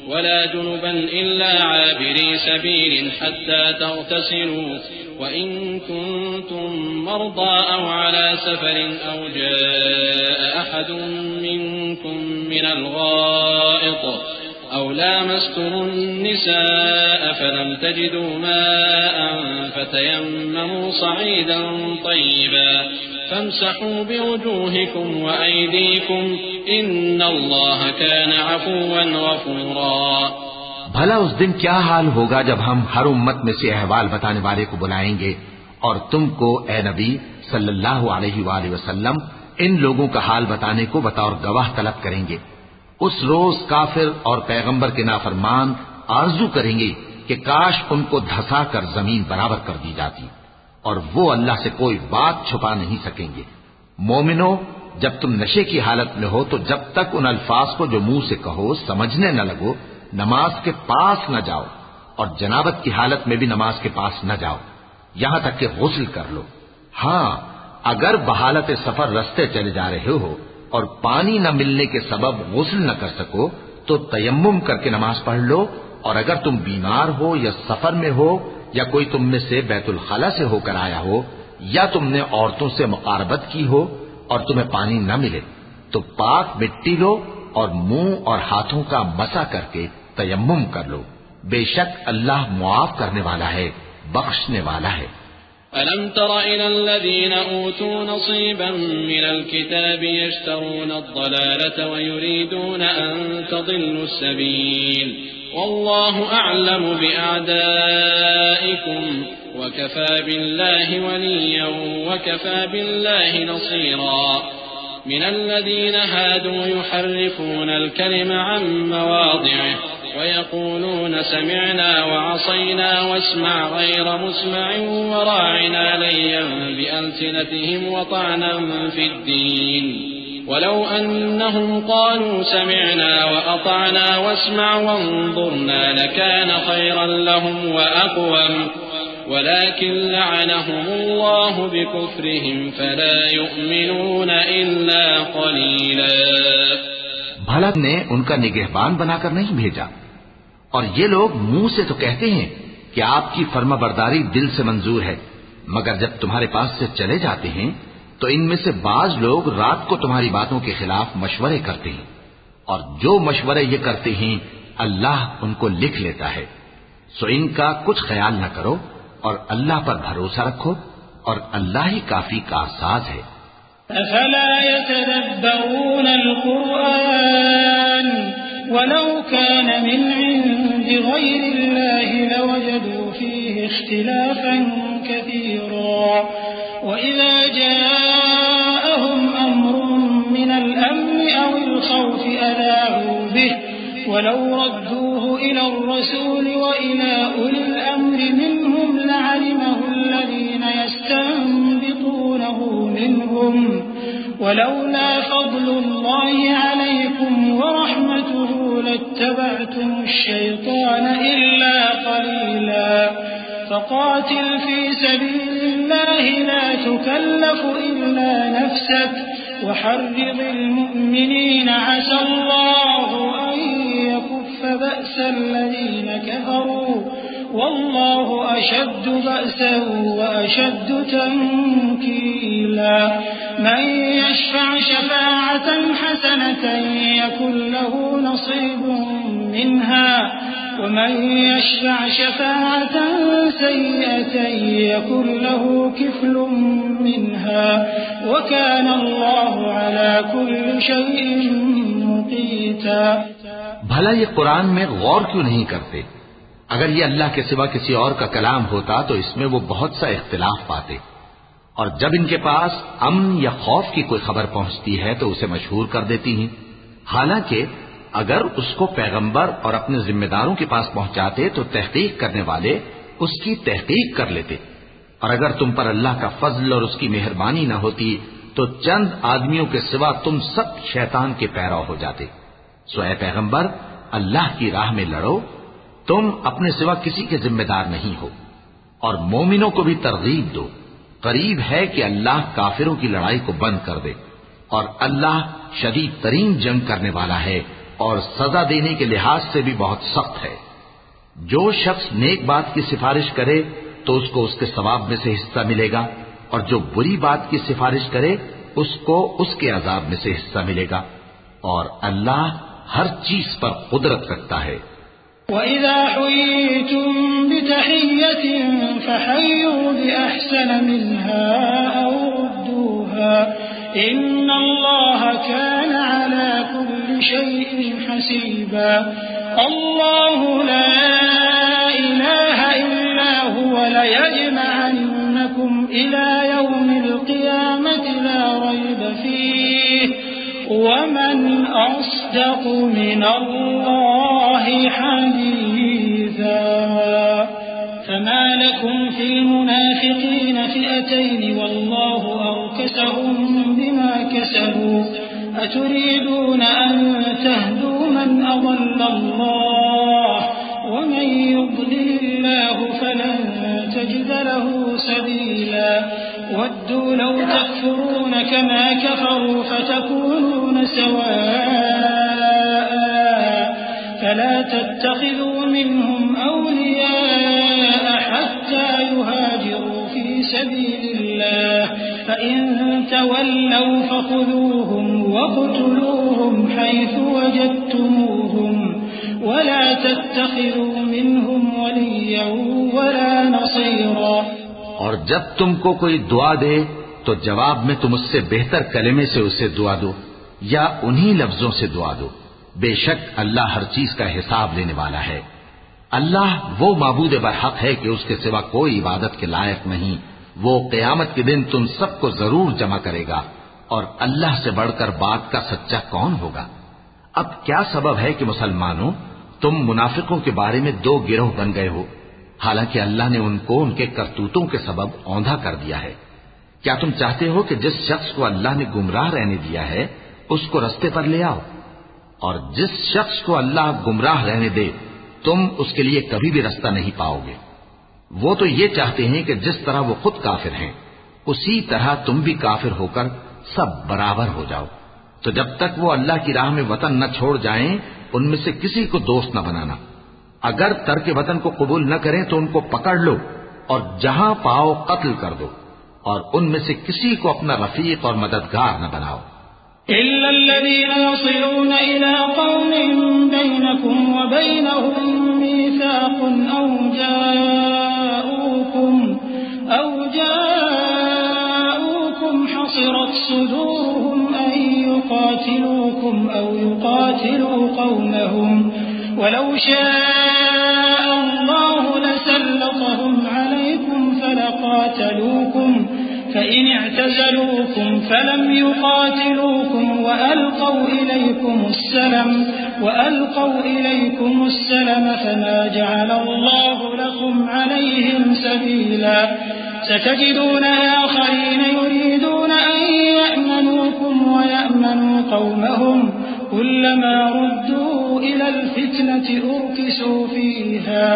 ولا جنبا إلا عابري سبيل حتى تغتسلوا وإن كنتم مرضى أو على سفر أو جاء أحد منكم من الغائط أو لامستم النساء فلم تجدوا ماء فتيمموا صعيدا طيبا فامسحوا بوجوهكم وأيديكم إن الله كان عفوا غفورا۔ بھلا اس دن کیا حال ہوگا جب ہم ہر امت میں سے احوال بتانے والے کو بلائیں گے اور تم کو اے نبی صلی اللہ علیہ وآلہ وسلم ان لوگوں کا حال بتانے کو بطور گواہ طلب کریں گے۔ اس روز کافر اور پیغمبر کے نافرمان آرزو کریں گے کہ کاش ان کو دھسا کر زمین برابر کر دی جاتی، اور وہ اللہ سے کوئی بات چھپا نہیں سکیں گے۔ مومنو، جب تم نشے کی حالت میں ہو تو جب تک ان الفاظ کو جو منہ سے کہو سمجھنے نہ لگو نماز کے پاس نہ جاؤ، اور جنابت کی حالت میں بھی نماز کے پاس نہ جاؤ یہاں تک کہ غسل کر لو۔ ہاں، اگر بحالت سفر رستے چلے جا رہے ہو اور پانی نہ ملنے کے سبب غسل نہ کر سکو تو تیمم کر کے نماز پڑھ لو، اور اگر تم بیمار ہو یا سفر میں ہو یا کوئی تم میں سے بیت الخلا سے ہو کر آیا ہو یا تم نے عورتوں سے مقاربت کی ہو اور تمہیں پانی نہ ملے تو پاک مٹی لو اور منہ اور ہاتھوں کا مسح کر کے تیمم کر لو، بے شک اللہ معاف کرنے والا ہے، بخشنے والا ہے۔ ألم تر إلى الذين أوتوا نصيبا من الكتاب يشترون الضلالة ويريدون أن تضلوا السبيل والله أعلم بأعدائكم وكفى بالله وليا وكفى بالله نصيرا من الذين هادوا يحرفون الكلم عن مواضعه ويقولون سمعنا وعصينا واسمع غير مسمع وراعنا ليا بألسنتهم وطعنا في الدين ولو أنهم قالوا سمعنا وأطعنا واسمع وانظرنا لكان خيرا لهم وأقوم ولكن لعنهم الله بكفرهم فلا يؤمنون إلا قليلا۔ بھلا نے ان کا نگہبان بنا کر نہیں بھیجا، اور یہ لوگ منہ سے تو کہتے ہیں کہ آپ کی فرما برداری دل سے منظور ہے، مگر جب تمہارے پاس سے چلے جاتے ہیں تو ان میں سے بعض لوگ رات کو تمہاری باتوں کے خلاف مشورے کرتے ہیں، اور جو مشورے یہ کرتے ہیں اللہ ان کو لکھ لیتا ہے۔ سو ان کا کچھ خیال نہ کرو اور اللہ پر بھروسہ رکھو، اور اللہ ہی کافی کارساز ہے۔ أفلا يتدبرون القرآن ولو كان من عند غير الله لوجدوا فيه اختلافا كثيرا وإذا جاءهم أمر من الأمن أو الخوف أذاعوا به ولو ردوه إلى الرسول وإلى أولي الأمر منهم لعلمه الذين يستنبطونه منهم ولولا فضل الله عليكم ورحمته لاتبعتم الشيطان إلا قليلا فقاتل في سبيل الله لا تكلف إلا نفسك وحرض المؤمنين عسى الله أن يكف بأس الذين كفروا والله أشد بأسا وأشد تنكيلا من يشفع شفاعة حسنة يكن له نصيب منها ومن يشفع شفاعة سيئة يكن له كفل منها وكان الله على كل شيء مقيتا۔ بھلا یہ قرآن میں غور کیوں نہیں کرتے؟ اگر یہ اللہ کے سوا کسی اور کا کلام ہوتا تو اس میں وہ بہت سا اختلاف پاتے، اور جب ان کے پاس امن یا خوف کی کوئی خبر پہنچتی ہے تو اسے مشہور کر دیتی ہیں، حالانکہ اگر اس کو پیغمبر اور اپنے ذمہ داروں کے پاس پہنچاتے تو تحقیق کرنے والے اس کی تحقیق کر لیتے، اور اگر تم پر اللہ کا فضل اور اس کی مہربانی نہ ہوتی تو چند آدمیوں کے سوا تم سب شیطان کے پیرو ہو جاتے۔ سو اے پیغمبر، اللہ کی راہ میں لڑو، تم اپنے سوا کسی کے ذمہ دار نہیں ہو، اور مومنوں کو بھی ترغیب دو، قریب ہے کہ اللہ کافروں کی لڑائی کو بند کر دے، اور اللہ شدید ترین جنگ کرنے والا ہے اور سزا دینے کے لحاظ سے بھی بہت سخت ہے۔ جو شخص نیک بات کی سفارش کرے تو اس کو اس کے ثواب میں سے حصہ ملے گا، اور جو بری بات کی سفارش کرے اس کو اس کے عذاب میں سے حصہ ملے گا، اور اللہ ہر چیز پر قدرت رکھتا ہے۔ وَإِذَا حُيِّيتُم بِتَحِيَّةٍ فَحَيُّوا بِأَحْسَنَ مِنْهَا أَوْ رُدُّوهَا إِنَّ اللَّهَ كَانَ عَلَى كُلِّ شَيْءٍ حَسِيبًا۔ اللَّهُ لَا إِلَٰهَ إِلَّا هُوَ لَيَجْمَعَنَّكُمْ إِلَىٰ يَوْمِ الْقِيَامَةِ لَا رَيْبَ فِيهِ وَمَنْ أَصْدَقُ مِنَ اللَّهِ حَدِيثًا۔ فَمَا لَكُمْ فِي الْمُنَافِقِينَ فِئَتَيْنِ وَاللَّهُ أَرْكَسَهُم بِمَا كَسَبُوا أَتُرِيدُونَ أَن تَهْدُوا مَنْ أَضَلَّ اللَّهُ وَمَن يُضْلِلِ اللَّهُ فَلَن تَجِدَ لَهُ سَبِيلًا۔ وَدُّوا لَوْ تَكْفُرُونَ كَمَا كَفَرُوا فَتَكُونُونَ سَوَاءً فَلَا تَتَّخِذُوا مِنْهُمْ أَوْلِيَاءَ حَتَّى يُهَاجِرُوا فِي سَبِيلِ اللَّهِ فَإِن تَوَلَّوْا فَخُذُوهُمْ وَاقْتُلُوهُمْ حَيْثُ وَجَدتُّمُوهُمْ وَلَا تَتَّخِذُوا مِنْهُمْ وَلِيًّا وَلَا نَصِيرًا۔ اور جب تم کو کوئی دعا دے تو جواب میں تم اس سے بہتر کلمے سے اسے دعا دو یا انہی لفظوں سے دعا دو، بے شک اللہ ہر چیز کا حساب لینے والا ہے۔ اللہ وہ معبود برحق ہے کہ اس کے سوا کوئی عبادت کے لائق نہیں۔ وہ قیامت کے دن تم سب کو ضرور جمع کرے گا، اور اللہ سے بڑھ کر بات کا سچا کون ہوگا؟ اب کیا سبب ہے کہ مسلمانوں تم منافقوں کے بارے میں دو گروہ بن گئے ہو، حالانکہ اللہ نے ان کو ان کے کرتوتوں کے سبب اوندھا کر دیا ہے؟ کیا تم چاہتے ہو کہ جس شخص کو اللہ نے گمراہ رہنے دیا ہے اس کو رستے پر لے آؤ، اور جس شخص کو اللہ گمراہ رہنے دے تم اس کے لیے کبھی بھی رستہ نہیں پاؤ گے؟ وہ تو یہ چاہتے ہیں کہ جس طرح وہ خود کافر ہیں اسی طرح تم بھی کافر ہو کر سب برابر ہو جاؤ۔ تو جب تک وہ اللہ کی راہ میں وطن نہ چھوڑ جائیں ان میں سے کسی کو دوست نہ بنانا۔ اگر ترک وطن کو قبول نہ کریں تو ان کو پکڑ لو اور جہاں پاؤ قتل کر دو، اور ان میں سے کسی کو اپنا رفیق اور مددگار نہ بناؤ۔ إِلَّا الَّذِينَ يَصِلُونَ إِلَىٰ قَوْمٍ بَيْنَكُمْ وَبَيْنَهُم مِّيثَاقٌ أَوْ جَاءُوكُمْ حَصِرَتْ صُدُورُهُمْ أَن يُقَاتِلُوكُمْ أَوْ يُقَاتِلُوا قَوْمَهُمْ وَلَوْ شَاءَ اللَّهُ لَسَلَّطَهُمْ عَلَيْكُمْ فَلَقَاتَلُوكُمْ فَإِنِ اعْتَزَلُوكُمْ فَلَمْ يُقَاتِلُوكُمْ وَأَلْقَوْا إِلَيْكُمُ السَّلَمَ فَمَا جَعَلَ اللَّهُ لَكُمْ عَلَيْهِمْ سَبِيلًا سَتَجِدُونَ آخَرِينَ يُرِيدُونَ أَن يَأْمَنُوكُمْ وَيَأْمَنُوا قَوْمَهُمْ كُلَّمَا رُدُّوا إِلَى الْفِتْنَةِ أُرْكِسُوا فِيهَا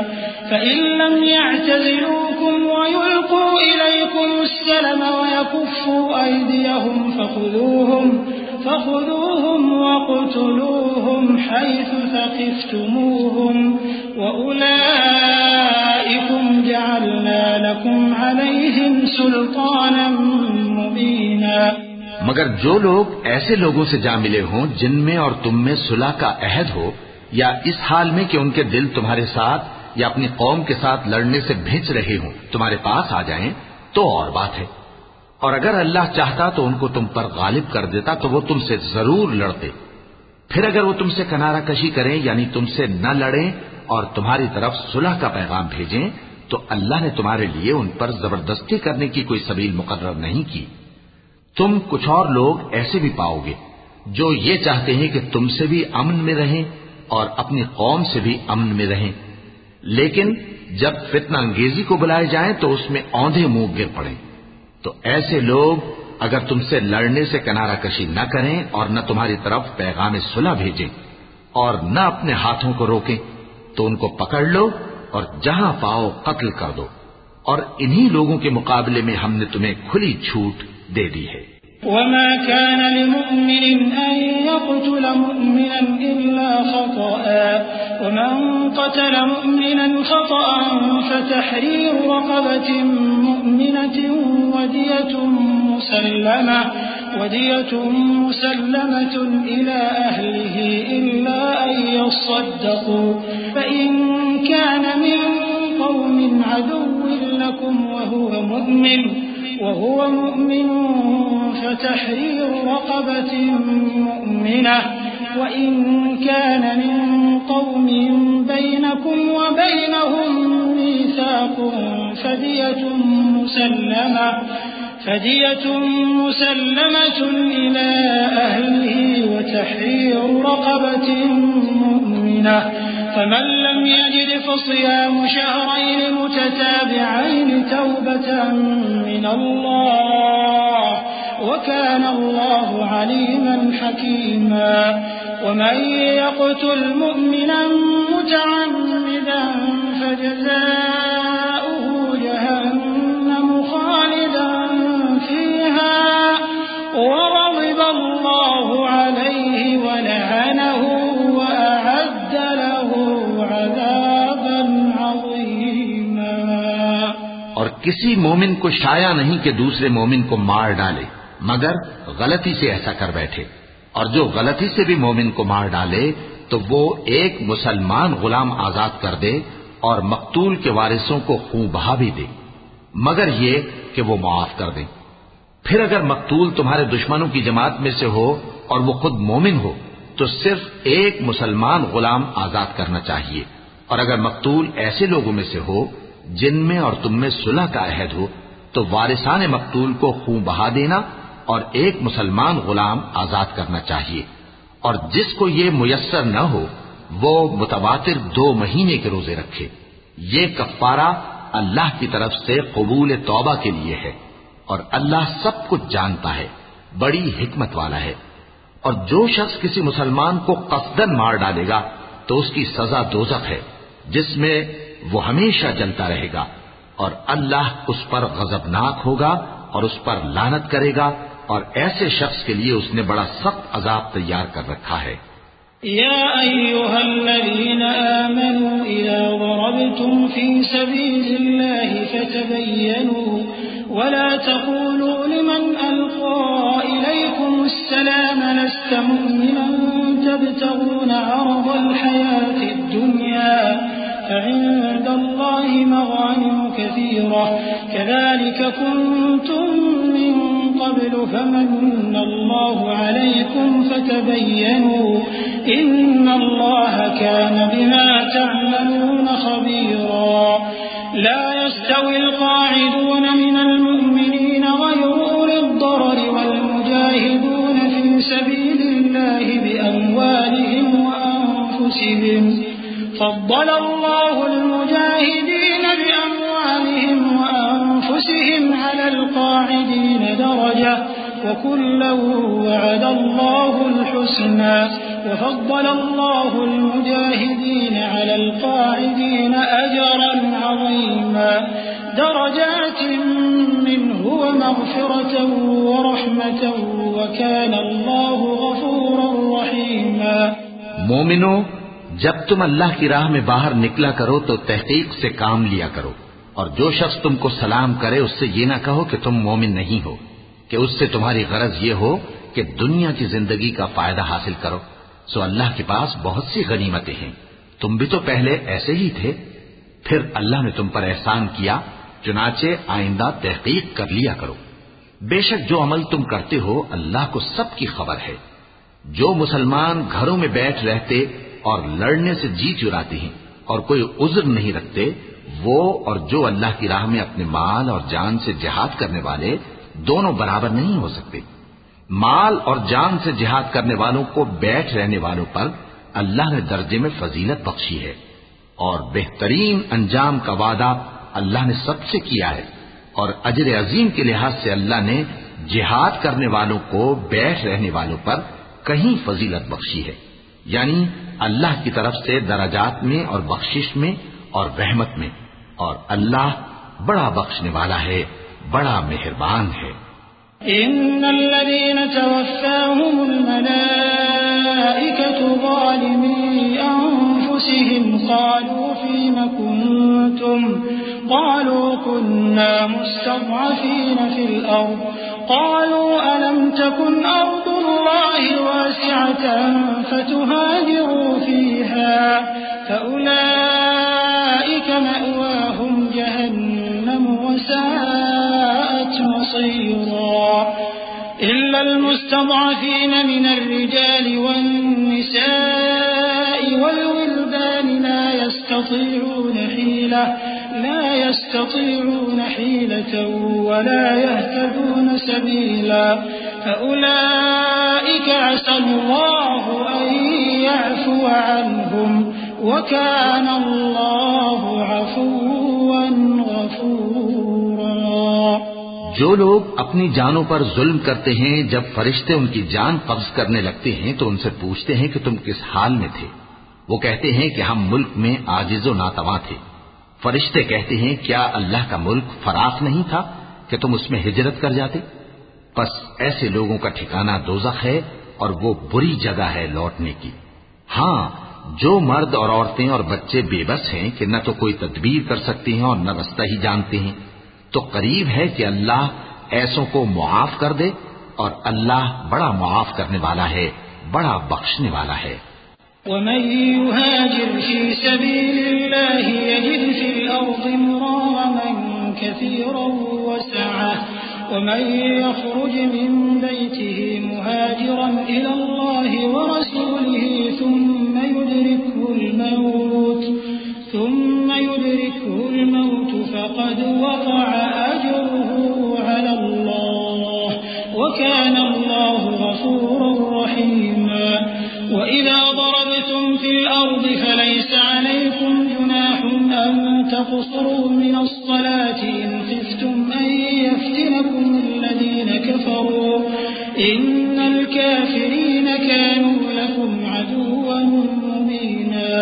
فَإِن لَّمْ يَعْتَزِلُوكُمْ وَيُلْقُوا إِلَيْكُمُ السَّلَمَ وَيَكُفُّوا أَيْدِيَهُمْ فَخُذُوهُمْ وَاقْتُلُوهُمْ حَيْثُ ثَقِفْتُمُوهُمْ وَأُولَٰئِكُمْ جَعَلْنَا لَكُمْ عَلَيْهِمْ سُلْطَانًا مُّبِينًا۔ مگر جو لوگ ایسے لوگوں سے جا ملے ہوں جن میں اور تم میں صلح کا عہد ہو، یا اس حال میں کہ ان کے دل تمہارے ساتھ یا اپنی قوم کے ساتھ لڑنے سے بھج رہے ہوں، تمہارے پاس آ جائیں تو اور بات ہے، اور اگر اللہ چاہتا تو ان کو تم پر غالب کر دیتا تو وہ تم سے ضرور لڑتے۔ پھر اگر وہ تم سے کنارہ کشی کریں یعنی تم سے نہ لڑیں اور تمہاری طرف صلح کا پیغام بھیجیں تو اللہ نے تمہارے لیے ان پر زبردستی کرنے کی کوئی سبیل مقرر نہیں کی۔ تم کچھ اور لوگ ایسے بھی پاؤ گے جو یہ چاہتے ہیں کہ تم سے بھی امن میں رہیں اور اپنی قوم سے بھی امن میں رہیں، لیکن جب فتنہ انگیزی کو بلائے جائیں تو اس میں اوندھے منہ گر پڑیں۔ تو ایسے لوگ اگر تم سے لڑنے سے کنارہ کشی نہ کریں اور نہ تمہاری طرف پیغام صلح بھیجیں اور نہ اپنے ہاتھوں کو روکیں تو ان کو پکڑ لو اور جہاں پاؤ قتل کر دو، اور انہی لوگوں کے مقابلے میں ہم نے تمہیں کھلی چھوٹ دے دی ہے۔ وما كان لمؤمن أن يقتل مؤمنا إلا خطأ ومن قتل مؤمنا خطأ فتحرير رقبة مؤمنة ودية مسلمة إلى أهله إلا أن يصدقوا فإن كان من قوم عدو لكم وهو مؤمن فتحرير رقبة مؤمنة وإن كان من قوم بينكم وبينهم ميثاق فدية مسلمة إلى أهله وتحرير رقبة مؤمنة فمن لم يجد فصيام شهرين متتابعين توبة من الله وكان الله عليما حكيما ومن يقتل مؤمنا متعمدا فجزاؤه جهنم خالدا فيها وغضب الله عليه ولعنه وأعد له عذابا عظيما. اور کسی مومن کو شایع نہیں کہ دوسرے مومن کو مار ڈالے مگر غلطی سے ایسا کر بیٹھے، اور جو غلطی سے بھی مومن کو مار ڈالے تو وہ ایک مسلمان غلام آزاد کر دے اور مقتول کے وارثوں کو خون بہا بھی دے، مگر یہ کہ وہ معاف کر دیں۔ پھر اگر مقتول تمہارے دشمنوں کی جماعت میں سے ہو اور وہ خود مومن ہو تو صرف ایک مسلمان غلام آزاد کرنا چاہیے، اور اگر مقتول ایسے لوگوں میں سے ہو جن میں اور تم میں صلح کا عہد ہو تو وارثان مقتول کو خون بہا دینا اور ایک مسلمان غلام آزاد کرنا چاہیے، اور جس کو یہ میسر نہ ہو وہ متواتر 2 مہینے کے روزے رکھے۔ یہ کفارہ اللہ کی طرف سے قبول توبہ کے لیے ہے، اور اللہ سب کچھ جانتا ہے، بڑی حکمت والا ہے۔ اور جو شخص کسی مسلمان کو قصدن مار ڈالے گا تو اس کی سزا دوزخ ہے جس میں وہ ہمیشہ جلتا رہے گا، اور اللہ اس پر غضبناک ہوگا اور اس پر لعنت کرے گا، اور ایسے شخص کے لیے اس نے بڑا سخت عذاب تیار کر رکھا ہے۔ يا أيها الذين آمنوا إذا ضربتم في سبيل الله فتبينوا ولا تقولوا لمن ألقى إليكم السلام لست مؤمنا تبتغون عرض الحياة الدنيا فعند الله مغانم كثيرة كذلك كنتم من قبل فمن الله عليكم فتبينوا إن الله كان بما تعملون خبيرا. لا يستوي القاعدون من المؤمنين غير أولي الضرر والمجاهدون في سبيل الله بأموالهم وأنفسهم فضل الله المجاهدين بأموالهم وأنفسهم على القاعدين درجة وكلا وعد الله الحسنى وفضل الله المجاهدين على القاعدين أجرا عظيما درجات منه ومغفرة ورحمة وكان الله غفورا رحيما. مومنو، جب تم اللہ کی راہ میں باہر نکلا کرو تو تحقیق سے کام لیا کرو، اور جو شخص تم کو سلام کرے اس سے یہ نہ کہو کہ تم مومن نہیں ہو، کہ اس سے تمہاری غرض یہ ہو کہ دنیا کی زندگی کا فائدہ حاصل کرو۔ سو اللہ کے پاس بہت سی غنیمتیں ہیں، تم بھی تو پہلے ایسے ہی تھے، پھر اللہ نے تم پر احسان کیا، چنانچہ آئندہ تحقیق کر لیا کرو۔ بے شک جو عمل تم کرتے ہو اللہ کو سب کی خبر ہے۔ جو مسلمان گھروں میں بیٹھ رہتے اور لڑنے سے جی چراتے ہیں اور کوئی عذر نہیں رکھتے، وہ اور جو اللہ کی راہ میں اپنے مال اور جان سے جہاد کرنے والے دونوں برابر نہیں ہو سکتے۔ مال اور جان سے جہاد کرنے والوں کو بیٹھ رہنے والوں پر اللہ نے درجے میں فضیلت بخشی ہے، اور بہترین انجام کا وعدہ اللہ نے سب سے کیا ہے، اور اجر عظیم کے لحاظ سے اللہ نے جہاد کرنے والوں کو بیٹھ رہنے والوں پر کہیں فضیلت بخشی ہے، یعنی اللہ کی طرف سے درجات میں اور بخشش میں اور رحمت میں، اور اللہ بڑا بخشنے والا ہے، بڑا مہربان ہے۔ إن الذين توفاهم الملائكة ظالمي أنفسهم قالوا فيم كنتم قالوا كنا مستضعفين في الأرض قالوا ألم تكن أرض الله واسعة فتهاجروا فيها فأولئك مأواهم جهنم وساءت مصيرا إلا المستضعفين من الرجال والنساء والولدان لا يستطيعون حيلة ولا يهتدون سبيلا فأولئك عسى الله أن يعفو عنهم وكان الله عفوا غفورا. جو لوگ اپنی جانوں پر ظلم کرتے ہیں جب فرشتے ان کی جان قبض کرنے لگتے ہیں تو ان سے پوچھتے ہیں کہ تم کس حال میں تھے. وہ کہتے ہیں کہ ہم ملک میں عاجز و ناتواں تھے. فرشتے کہتے ہیں کیا اللہ کا ملک فراخ نہیں تھا کہ تم اس میں ہجرت کر جاتے؟ پس ایسے لوگوں کا ٹھکانہ دوزخ ہے اور وہ بری جگہ ہے لوٹنے کی. ہاں، جو مرد اور عورتیں اور بچے بے بس ہیں کہ نہ تو کوئی تدبیر کر سکتے ہیں اور نہ رستہ ہی جانتے ہیں، تو قریب ہے کہ اللہ ایسوں کو معاف کر دے، اور اللہ بڑا معاف کرنے والا ہے، بڑا بخشنے والا ہے. ومن يهاجر في سبيل الله يجد في الأرض مراغما كثيرا وسعة ومن يخرج من بيته مهاجرا إلى الله ورسوله ثم يدركه الموت فقد وقع أجره على الله وكان الله غفورا رحيما. وإذا ضربتم في الأرض فليس عليكم جناح أن تقصروا من الصلاة إن خفتم أن يفتنكم الذين كفروا إن الكافرين كانوا لكم عدوا مبينا.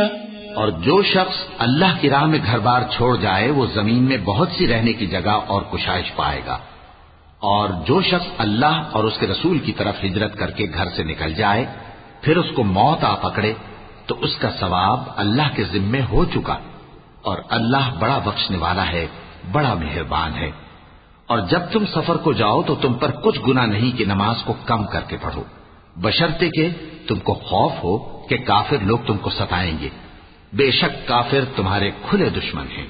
اور جو شخص اللہ کی راہ میں گھر بار چھوڑ جائے وہ زمین میں بہت سی رہنے کی جگہ اور کشائش پائے گا. اور جو شخص اللہ اور اس کے رسول کی طرف ہجرت کر کے گھر سے نکل جائے پھر اس کو موت آ پکڑے تو اس کا ثواب اللہ کے ذمے ہو چکا، اور اللہ بڑا بخشنے والا ہے، بڑا مہربان ہے. اور جب تم سفر کو جاؤ تو تم پر کچھ گناہ نہیں کہ نماز کو کم کر کے پڑھو، بشرطے کہ تم کو خوف ہو کہ کافر لوگ تم کو ستائیں گے. بے شک کافر تمہارے کھلے دشمن ہیں.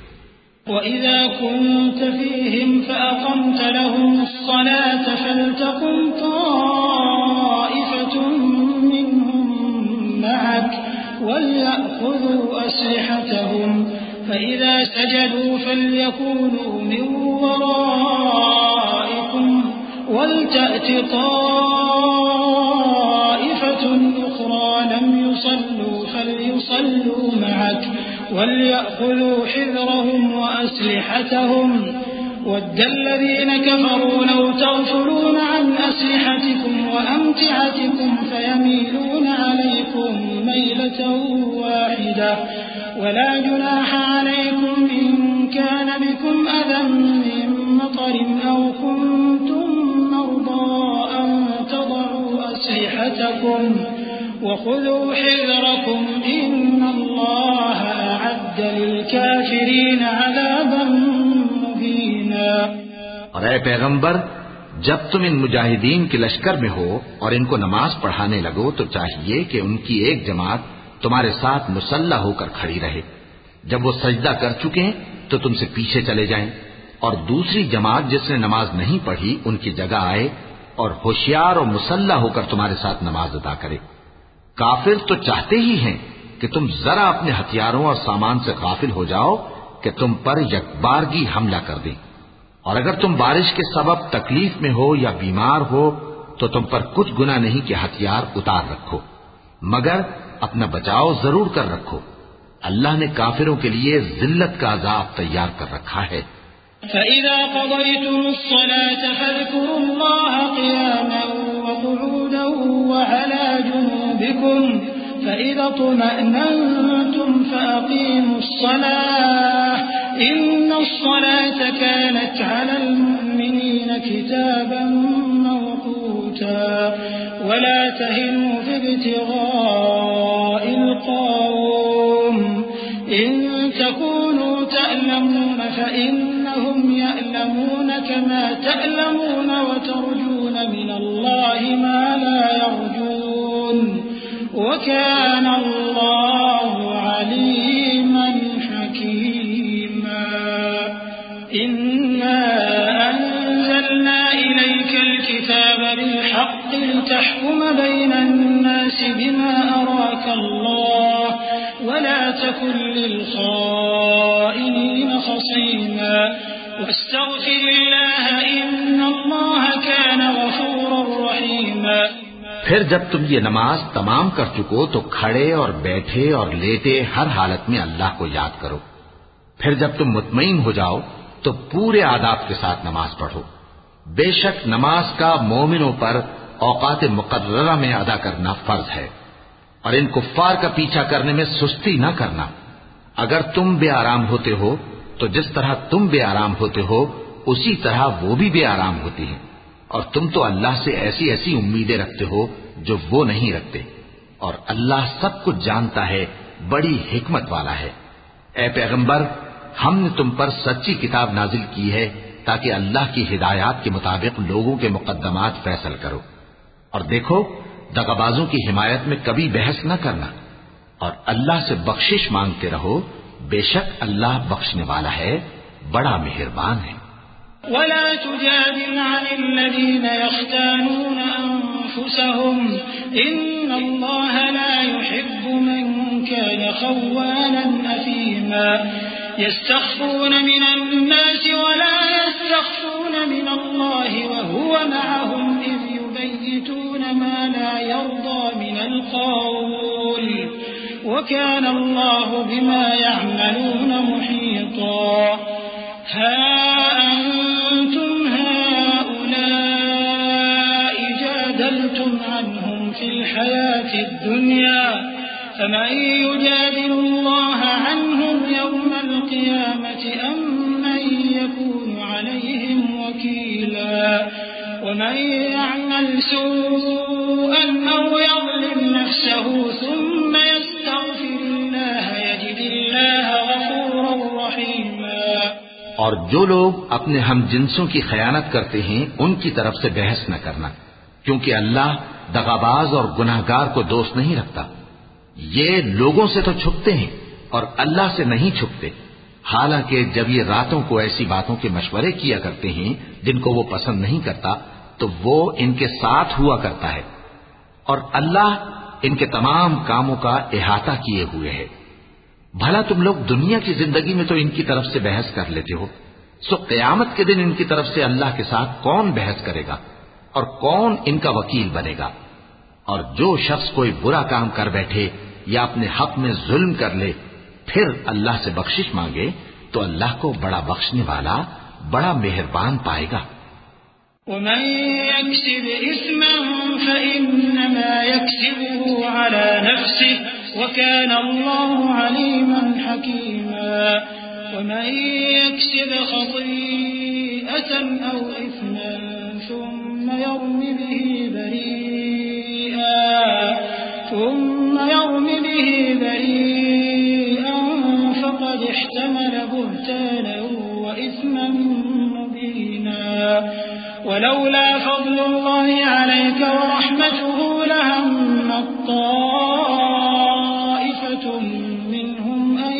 وَإِذَا كُنْتَ فِيهِمْ فَأَقَمْتَ لَهُمُ الصَّلَاةَ فَلْتَقُمْ طَائِفَةٌ مِّنْهُمْ مَعَكَ وَلْيَأْخُذُوا أَسْلِحَتَهُمْ فَإِذَا سَجَدُوا فَلْيَكُونُوا مِنْ وَرَائِكُمْ وَلْتَأْتِ طَائِفَةٌ أُخْرَى لَمْ يُصَلُّوا فَلْيُصَلُّوا مَعَكَ وَلْيَأْخُذُوا حِذْرَهُمْ وَأَسْلِحَتَهُمْ وَدَّ الَّذِينَ كَفَرُوا لَوْ تَغْفُلُونَ عَنْ أَسْلِحَتِكُمْ وَأَمْتِعَتِكُمْ فَيَمِيلُونَ عَلَيْكُمْ مَيْلَةً وَاحِدَةً وَلَا جُنَاحَ عَلَيْكُمْ إِنْ كَانَ بِكُمْ أَذًى مِّن مَّطَرٍ أَوْ كُنتُم مَّرْضَىٰ أَن تَضَعُوا أَسْلِحَتَكُمْ وَخُذُوا حِذْرَكُمْ إِنَّ اللَّهَ أَعَدَّ لِلْكَافِرِينَ عَذَابًا مُّهِينًا. اور اے پیغمبر، جب تم ان مجاہدین کے لشکر میں ہو اور ان کو نماز پڑھانے لگو تو چاہیے کہ ان کی ایک جماعت تمہارے ساتھ مسلح ہو کر کھڑی رہے. جب وہ سجدہ کر چکے تو تم سے پیچھے چلے جائیں، اور دوسری جماعت جس نے نماز نہیں پڑھی ان کی جگہ آئے اور ہوشیار اور مسلح ہو کر تمہارے ساتھ نماز ادا کرے. کافر تو چاہتے ہی ہیں کہ تم ذرا اپنے ہتھیاروں اور سامان سے غافل ہو جاؤ کہ تم پر یکبارگی حملہ کر دیں. اور اگر تم بارش کے سبب تکلیف میں ہو یا بیمار ہو تو تم پر کچھ گناہ نہیں کہ ہتھیار اتار رکھو، مگر اپنا بچاؤ ضرور کر رکھو. اللہ نے کافروں کے لیے ذلت کا عذاب تیار کر رکھا ہے. فَإِذَا قَضَيْتُمُ الصَّلَاةَ فَاذْكُرُوا اللَّهَ قِيَامًا وَقُعُودًا وَعَلَى جُنُوبِكُمْ فَإِذَا اطْمَأْنَنْتُمْ فَأَقِيمُوا الصَّلَاةَ إِنَّ الصَّلَاةَ كَانَتْ عَلَى الْمُؤْمِنِينَ كِتَابًا قنوتا ولا تهنوا في ابتغاء القوم إن تكونوا تألمون فإنهم يألمون كما تألمون وترجون من الله ما لا يرجون وكان الله عليما حكيما إنا أنزلنا إليك الكتاب بالحق لتحكم بين الناس بما أراك الله ولا تكن للخائنين خصيما واستغفر الله إن الله كان غفورا رحيما پھر جب تم یہ نماز تمام کر چکو تو کھڑے اور بیٹھے اور لیٹے ہر حالت میں اللہ کو یاد کرو. پھر جب تم مطمئن ہو جاؤ تو پورے آداب کے ساتھ نماز پڑھو. بے شک نماز کا مومنوں پر اوقات مقررہ میں ادا کرنا فرض ہے، اور ان کفار کا پیچھا کرنے میں سستی نہ کرنا. اگر تم بے آرام ہوتے ہو تو جس طرح تم بے آرام ہوتے ہو اسی طرح وہ بھی بے آرام ہوتی ہیں، اور تم تو اللہ سے ایسی ایسی امیدیں رکھتے ہو جو وہ نہیں رکھتے، اور اللہ سب کچھ جانتا ہے، بڑی حکمت والا ہے. اے پیغمبر، ہم نے تم پر سچی کتاب نازل کی ہے تاکہ اللہ کی ہدایات کے مطابق لوگوں کے مقدمات فیصل کرو. اور دیکھو، دغابازوں کی حمایت میں کبھی بحث نہ کرنا، اور اللہ سے بخشش مانگتے رہو، بے شک اللہ بخشنے والا ہے، بڑا مہربان ہے. ولا تجادل عن الذين يختانون أنفسهم إن الله لا يحب من كان خوانا أثيما يستخفون من الناس ولا يستخفون من الله وهو معهم إذ يبيتون ما لا يرضى من القول وكان الله بما يعملون محيطا. ها أنتم هؤلاء جادلتم عنهم في الحياة الدنيا فمن يجادل الله عنهم يوم القيامة أم من يكون عليهم وكيلا. ومن يعمل سوءا أو يظلم نفسه ثم يستغفر الله يجد الله غفورا رحيما. اور جو لوگ اپنے ہم جنسوں کی خیانت کرتے ہیں ان کی طرف سے بحث نہ کرنا، کیونکہ اللہ دغاباز اور گناہگار کو دوست نہیں رکھتا. یہ لوگوں سے تو چھپتے ہیں اور اللہ سے نہیں چھپتے، حالانکہ جب یہ راتوں کو ایسی باتوں کے مشورے کیا کرتے ہیں جن کو وہ پسند نہیں کرتا تو وہ ان کے ساتھ ہوا کرتا ہے، اور اللہ ان کے تمام کاموں کا احاطہ کیے ہوئے ہے. بھلا تم لوگ دنیا کی زندگی میں تو ان کی طرف سے بحث کر لیتے ہو، سو قیامت کے دن ان کی طرف سے اللہ کے ساتھ کون بحث کرے گا اور کون ان کا وکیل بنے گا؟ اور جو شخص کوئی برا کام کر بیٹھے یا اپنے حق میں ظلم کر لے پھر اللہ سے بخشش مانگے تو اللہ کو بڑا بخشنے والا، بڑا مہربان پائے گا. ومن يكسب إثما فإنما يكسبه على نفسه وكان الله عليما حكيما. ومن يكسب خطيئة أو إثما ثم يرم به بريئا فقد احتمل بهتانا وإثما مبينا. ولولا فضل الله عليك ورحمته لهمت طائفة منهم أن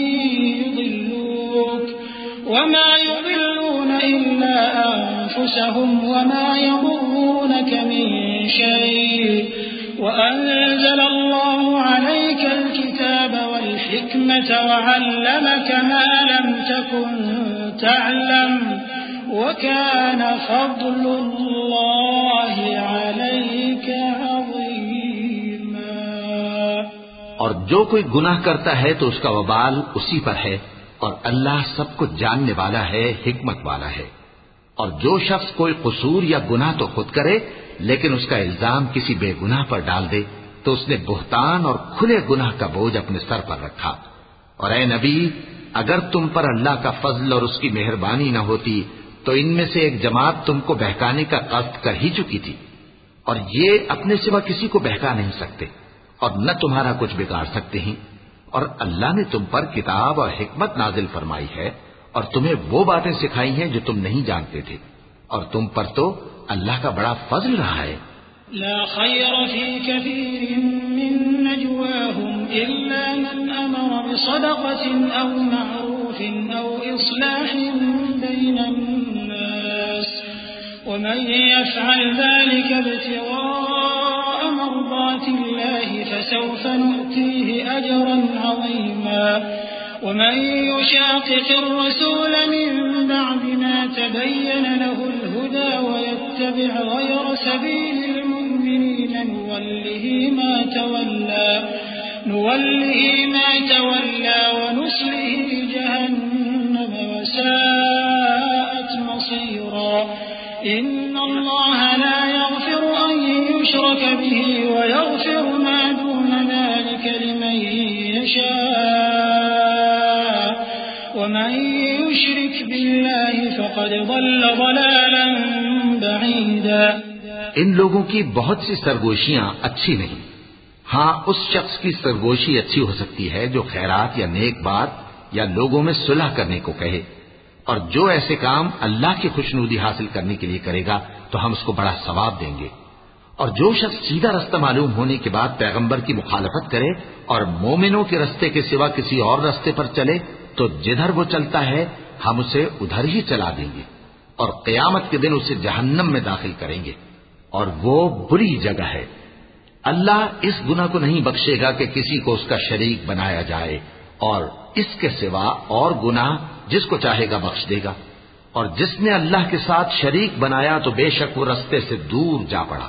يضلوك وما يضلون إلا أنفسهم وما يضرونك من شيء وأنزل الله عليك الكتاب والحكمة وعلمك ما لم تكن تعلم وكان فضل الله عليك عظيما. اور جو کوئی گناہ کرتا ہے تو اس کا وبال اسی پر ہے، اور اللہ سب کچھ جاننے والا ہے، حکمت والا ہے. اور جو شخص کوئی قصور یا گناہ تو خود کرے لیکن اس کا الزام کسی بے گناہ پر ڈال دے تو اس نے بہتان اور کھلے گناہ کا بوجھ اپنے سر پر رکھا. اور اے نبی، اگر تم پر اللہ کا فضل اور اس کی مہربانی نہ ہوتی تو ان میں سے ایک جماعت تم کو بہکانے کا قصد کر ہی چکی تھی، اور یہ اپنے سوا کسی کو بہکا نہیں سکتے اور نہ تمہارا کچھ بگاڑ سکتے ہیں، اور اللہ نے تم پر کتاب اور حکمت نازل فرمائی ہے اور تمہیں وہ باتیں سکھائی ہیں جو تم نہیں جانتے تھے، اور تم پر تو اللہ کا بڑا فضل رہا ہے۔ لا خير في كثير من نجواهم إلا من أمر بصدقة أو معروف أو إصلاح بين الناس ومن يفعل ذلك ابتغاء مرضات الله فسوف نؤتيه أجرا عظيما ومن يشاقق الرسول من بعد ما تبين له الهدى ويتبع غير سبيل المؤمنين نوله ما تولى ونصله جهنم وساءت مصيرا إن الله لا يغفر أن يشرك به ويغفر ما دون ذلك لمن يشاء ومن يشرك بالله فقد ضل ضلالا بعيدا۔ ان لوگوں کی بہت سی سرگوشیاں اچھی نہیں، ہاں اس شخص کی سرگوشی اچھی ہو سکتی ہے جو خیرات یا نیک بات یا لوگوں میں صلح کرنے کو کہے، اور جو ایسے کام اللہ کی خوشنودی حاصل کرنے کے لیے کرے گا تو ہم اس کو بڑا ثواب دیں گے۔ اور جو شخص سیدھا رستہ معلوم ہونے کے بعد پیغمبر کی مخالفت کرے اور مومنوں کے رستے کے سوا کسی اور رستے پر چلے تو جدھر وہ چلتا ہے ہم اسے ادھر ہی چلا دیں گے، اور قیامت کے دن اسے جہنم میں داخل کریں گے، اور وہ بری جگہ ہے۔ اللہ اس گناہ کو نہیں بخشے گا کہ کسی کو اس کا شریک بنایا جائے، اور اس کے سوا اور گناہ جس کو چاہے گا بخش دے گا، اور جس نے اللہ کے ساتھ شریک بنایا تو بے شک وہ رستے سے دور جا پڑا۔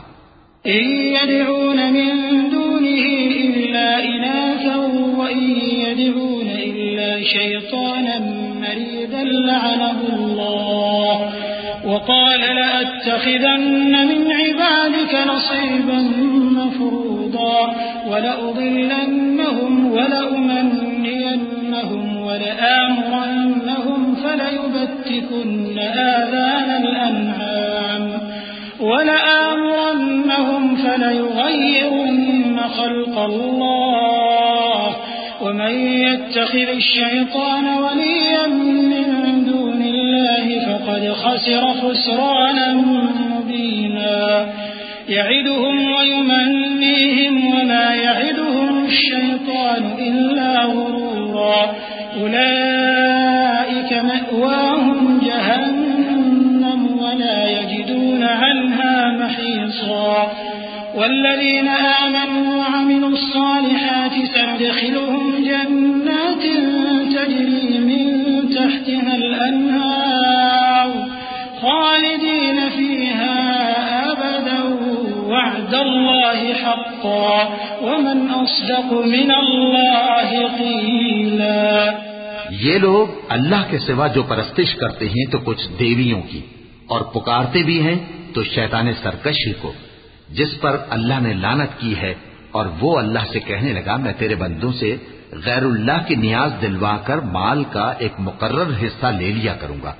إن يدعون من دونه إلا إناثا وإن يدعون إلا شيطانا مريدا لعنه الله وقال لأتخذن من عبادك نصيبا مفروضا ولأضلنهم ولأمنينهم ولآمرنهم فليبتكن آذان الأنعام ولآمرنهم فليغيرن خلق الله ومن يتخذ الشيطان وليا من دون الله فقد خسر خسرانا مبينا يعدهم ويمنيهم وما يعدهم الشيطان إلا غرورا أولئك مأواهم جهنم ولا يجدون عنها محيصا والذين آمنوا وعملوا الصالحات سندخلهم جنات تجري من تحتها الأنهار خالدين فيها أبدا وعد الله حقا ومن أصدق من الله قيلا۔ یہ لوگ اللہ کے سوا جو پرستش کرتے ہیں تو کچھ دیویوں کی، اور پکارتے بھی ہیں تو شیطان سرکشی کو، جس پر اللہ نے لعنت کی ہے، اور وہ اللہ سے کہنے لگا میں تیرے بندوں سے غیر اللہ کی نیاز دلوا کر مال کا ایک مقرر حصہ لے لیا کروں گا،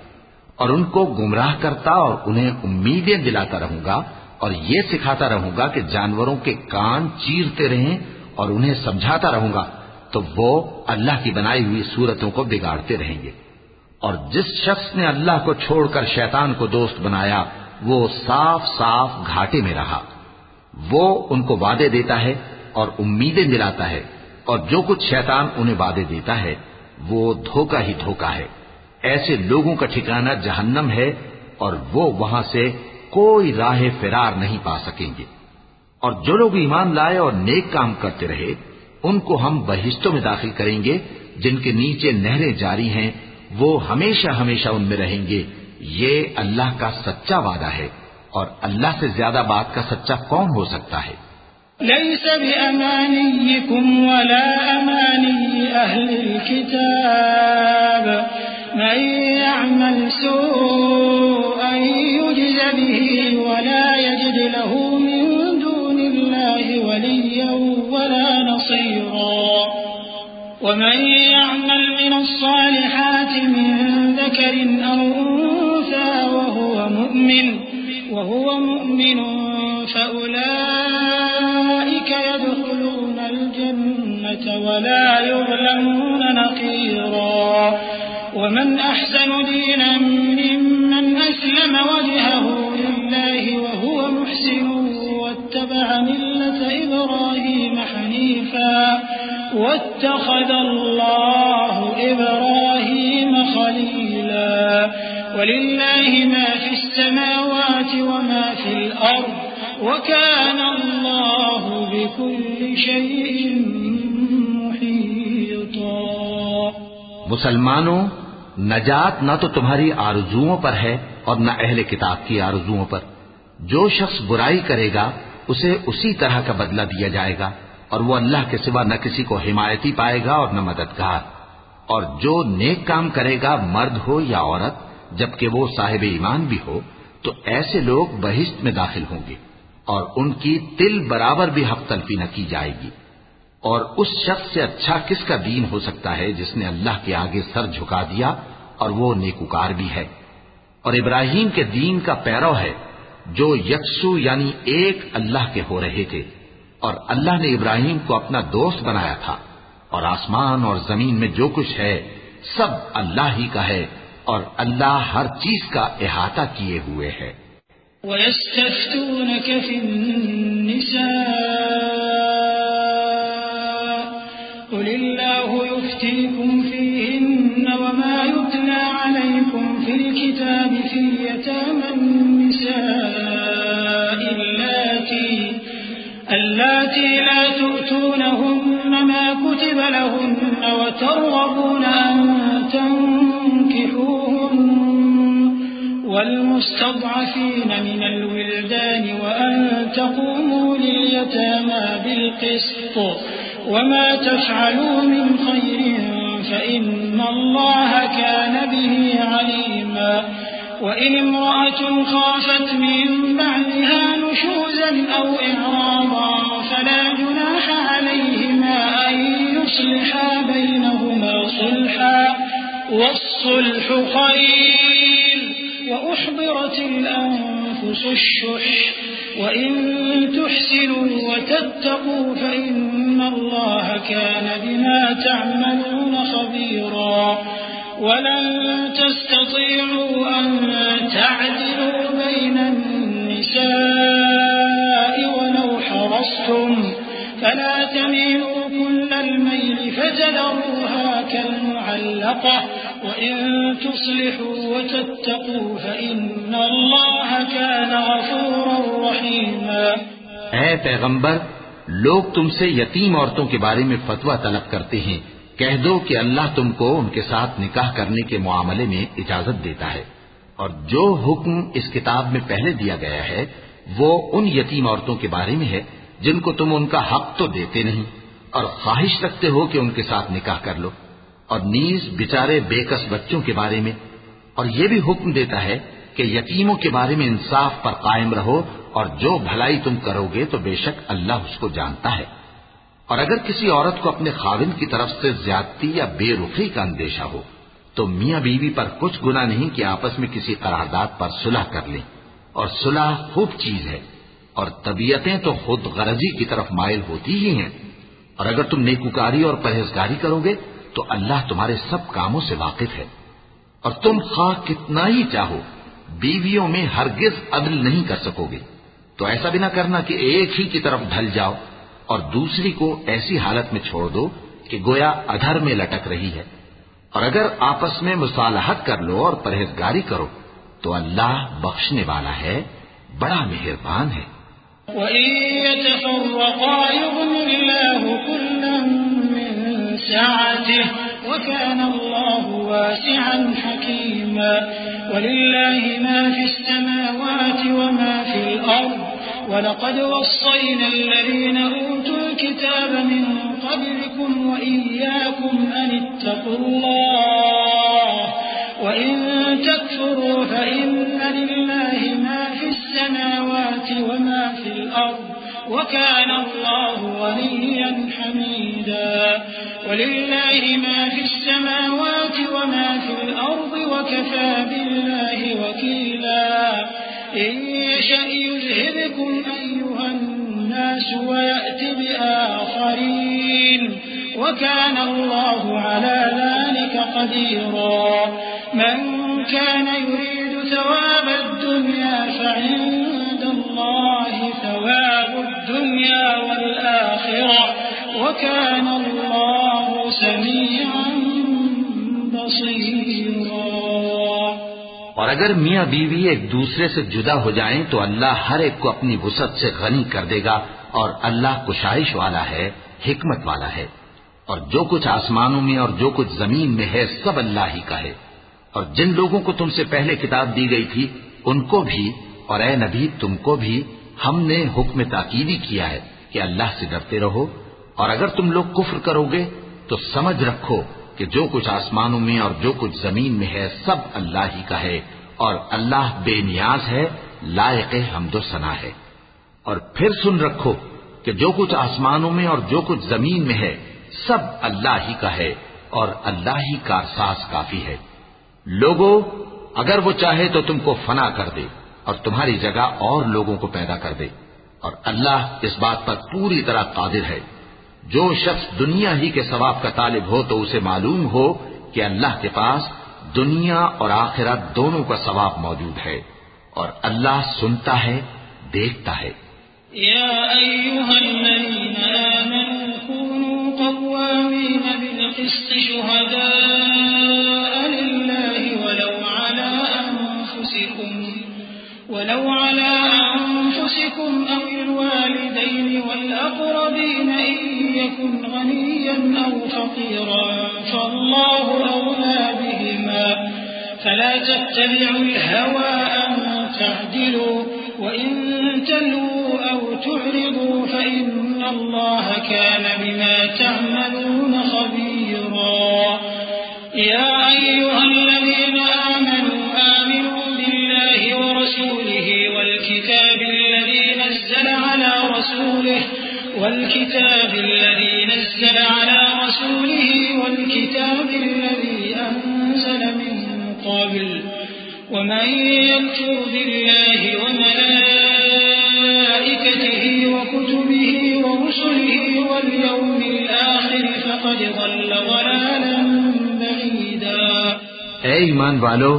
اور ان کو گمراہ کرتا اور انہیں امیدیں دلاتا رہوں گا، اور یہ سکھاتا رہوں گا کہ جانوروں کے کان چیرتے رہیں، اور انہیں سمجھاتا رہوں گا تو وہ اللہ کی بنائی ہوئی صورتوں کو بگاڑتے رہیں گے۔ اور جس شخص نے اللہ کو چھوڑ کر شیطان کو دوست بنایا وہ صاف صاف گھاٹے میں رہا۔ وہ ان کو وعدے دیتا ہے اور امیدیں دلاتا ہے، اور جو کچھ شیطان انہیں وعدے دیتا ہے وہ دھوکہ ہی دھوکہ ہے۔ ایسے لوگوں کا ٹھکانہ جہنم ہے، اور وہ وہاں سے کوئی راہ فرار نہیں پا سکیں گے۔ اور جو لوگ ایمان لائے اور نیک کام کرتے رہے ان کو ہم بہشتوں میں داخل کریں گے جن کے نیچے نہریں جاری ہیں، وہ ہمیشہ ہمیشہ ان میں رہیں گے۔ یہ اللہ کا سچا وعدہ ہے، اور اللہ سے زیادہ بات کا سچا کون ہو سکتا ہے؟ ليس بأمانيكم ولا أماني أهل الكتاب من يعمل سوءا يجز به ولا يجد له من دون الله وليا ولا نصيرا ومن يعمل من الصالحات من ذكر أو أنثى وهو مؤمن وهو مؤمن فأولئك يدخلون الجنة ولا يظلمون نقيرا ومن أحسن دينا ممن أسلم وجهه لله وهو محسن واتبع ملة إبراهيم حنيفا واتخذ الله إبراهيم خليلا ولله ما في السماوات وما في الأرض وكان الله بكل شيء محيطا. مسلمانوں، نجات نہ تو تمہاری آرزوؤں پر ہے اور نہ اہل کتاب کی آرزوؤں پر. جو شخص برائی کرے گا اسے اسی طرح کا بدلہ دیا جائے گا اور وہ اللہ کے سوا نہ کسی کو حمایتی پائے گا اور نہ مددگار. اور جو نیک کام کرے گا مرد ہو یا عورت جبکہ وہ صاحب ایمان بھی ہو تو ایسے لوگ بہشت میں داخل ہوں گے اور ان کی تل برابر بھی حق تلفی نہ کی جائے گی. اور اس شخص سے اچھا کس کا دین ہو سکتا ہے جس نے اللہ کے آگے سر جھکا دیا اور وہ نیکوکار بھی ہے. اور ابراہیم کے دین کا پیرو ہے جو یکسو یعنی ایک اللہ کے ہو رہے تھے. اور اللہ نے ابراہیم کو اپنا دوست بنایا تھا. اور آسمان اور زمین میں جو کچھ ہے سب اللہ ہی کا ہے اور اللہ ہر چیز کا احاطہ کیے ہوئے ہے. وَيَسْتَفْتُونَكَ فِي النِّسَاءِ قُلِ اللَّهُ يُفْتِيكُمْ فِيهِنَّ وَمَا يُتْلَى عَلَيْكُمْ فِي الْكِتَابِ فِي يَتَامَى النِّسَاءِ اللَّاتِي لَا تُؤْتُونَهُنَّ مَا كُتِبَ لَهُنَّ وَتَرْغَبُونَ أَن تَنكِحُوهُنَّ والمستضعفين من الولدان وأن تقوموا لليتامى بالقسط وما تفعلوا من خير فإن الله كان به عليما. وإن امرأة خافت من بعلها نشوزا أو إعراضا فلا جناح عليهما أن يصلحا بينهما صلحا والصلح خير وأحضرت الأنفس الشح وإن تحسنوا وتتقوا فإن الله كان بما تعملون خبيرا. ولن تستطيعوا أن تعدلوا بين النساء ولو حرصتم فلا تميلوا كل الميل فتذروها كالمعلقة وإن تصلحوا وتتقوا فإن الله كان غفورا رحيما. اے پیغمبر، لوگ تم سے یتیم عورتوں کے بارے میں فتویٰ طلب کرتے ہیں. کہہ دو کہ اللہ تم کو ان کے ساتھ نکاح کرنے کے معاملے میں اجازت دیتا ہے اور جو حکم اس کتاب میں پہلے دیا گیا ہے وہ ان یتیم عورتوں کے بارے میں ہے جن کو تم ان کا حق تو دیتے نہیں اور خواہش رکھتے ہو کہ ان کے ساتھ نکاح کر لو. اور نیز بیچارے بے کس بچوں کے بارے میں. اور یہ بھی حکم دیتا ہے کہ یتیموں کے بارے میں انصاف پر قائم رہو اور جو بھلائی تم کرو گے تو بے شک اللہ اس کو جانتا ہے. اور اگر کسی عورت کو اپنے خاوند کی طرف سے زیادتی یا بے رخی کا اندیشہ ہو تو میاں بیوی پر کچھ گناہ نہیں کہ آپس میں کسی قرارداد پر صلح کر لیں. اور صلح خوب چیز ہے اور طبیعتیں تو خود غرضی کی طرف مائل ہوتی ہی ہیں. اور اگر تم نیکوکاری اور پرہیزگاری کرو گے تو اللہ تمہارے سب کاموں سے واقف ہے. اور تم خواہ کتنا ہی چاہو بیویوں میں ہرگز عدل نہیں کر سکو گے. تو ایسا بھی نہ کرنا کہ ایک ہی کی طرف ڈھل جاؤ اور دوسری کو ایسی حالت میں چھوڑ دو کہ گویا ادھر میں لٹک رہی ہے. اور اگر آپس میں مصالحت کر لو اور پرہیزگاری کرو تو اللہ بخشنے والا ہے، بڑا مہربان ہے. وَإِن يَتَفَرَّقَا يُغْنِ اللَّهُ كُلًّا مِّن سَعَتِهِ وَكَانَ اللَّهُ وَاسِعًا حَكِيمًا. وَلِلَّهِ مَا فِي السَّمَاوَاتِ وَمَا فِي الْأَرْضِ وَلَقَدْ وَصَّيْنَا الَّذِينَ أُوتُوا الْكِتَابَ مِن قَبْلِكُمْ وَإِيَّاكُمْ أَنِ اتَّقُوا اللَّهَ وَإِن تَكْفُرُوا فَإِنَّ لِلَّهِ مَا فِي السَّمَاوَاتِ وَمَا فِي الْأَرْضِ وَكَانَ اللَّهُ غَنِيًّا حَمِيدًا. وَلِلَّهِ مَا فِي السَّمَاوَاتِ وَمَا فِي الْأَرْضِ وَكَفَى بِاللَّهِ وَكِيلًا. إن يشأ يذهبكم أيها الناس ويأت بآخرين وكان الله على ذلك قديرا من كان يريد ثواب الدنيا فعند الله ثواب الدنيا والآخرة وكان الله سميعا بصيرا۔ اور اگر میاں بیوی ایک دوسرے سے جدا ہو جائیں تو اللہ ہر ایک کو اپنی وسعت سے غنی کر دے گا، اور اللہ کشائش والا ہے، حکمت والا ہے۔ اور جو کچھ آسمانوں میں اور جو کچھ زمین میں ہے سب اللہ ہی کا ہے۔ اور جن لوگوں کو تم سے پہلے کتاب دی گئی تھی ان کو بھی، اور اے نبی تم کو بھی، ہم نے حکم تاکیدی کیا ہے کہ اللہ سے ڈرتے رہو، اور اگر تم لوگ کفر کرو گے تو سمجھ رکھو کہ جو کچھ آسمانوں میں اور جو کچھ زمین میں ہے سب اللہ ہی کا ہے، اور اللہ بے نیاز ہے، لائق حمد و ثنا ہے۔ اور پھر سن رکھو کہ جو کچھ آسمانوں میں اور جو کچھ زمین میں ہے سب اللہ ہی کا ہے، اور اللہ ہی کارساز کافی ہے۔ لوگو اگر وہ چاہے تو تم کو فنا کر دے اور تمہاری جگہ اور لوگوں کو پیدا کر دے، اور اللہ اس بات پر پوری طرح قادر ہے۔ جو شخص دنیا ہی کے ثواب کا طالب ہو تو اسے معلوم ہو کہ اللہ کے پاس دنیا اور آخرت دونوں کا ثواب موجود ہے، اور اللہ سنتا ہے، دیکھتا ہے۔ يا أيها الذين آمنوا كونوا قوامين بالقسط شهداء لله ولو على أنفسكم أو الوالدين والأقربين إن يكن غنيا أو فقيرا فالله أولى بهما فلا تتبعوا الهوى أن تعدلوا وإن تلووا أو تعرضوا فإن الله كان بما تعملون خبيرا يا أيها الذين آمنوا بالله ورسوله والكتاب الذي نزل على رسوله والكتاب الذي أنزل من قبل ومن يكفر بالله وملائكته وكتبه ورسله واليوم الآخر فقد ضل ضلالا بعيدا۔ اے ایمان والو،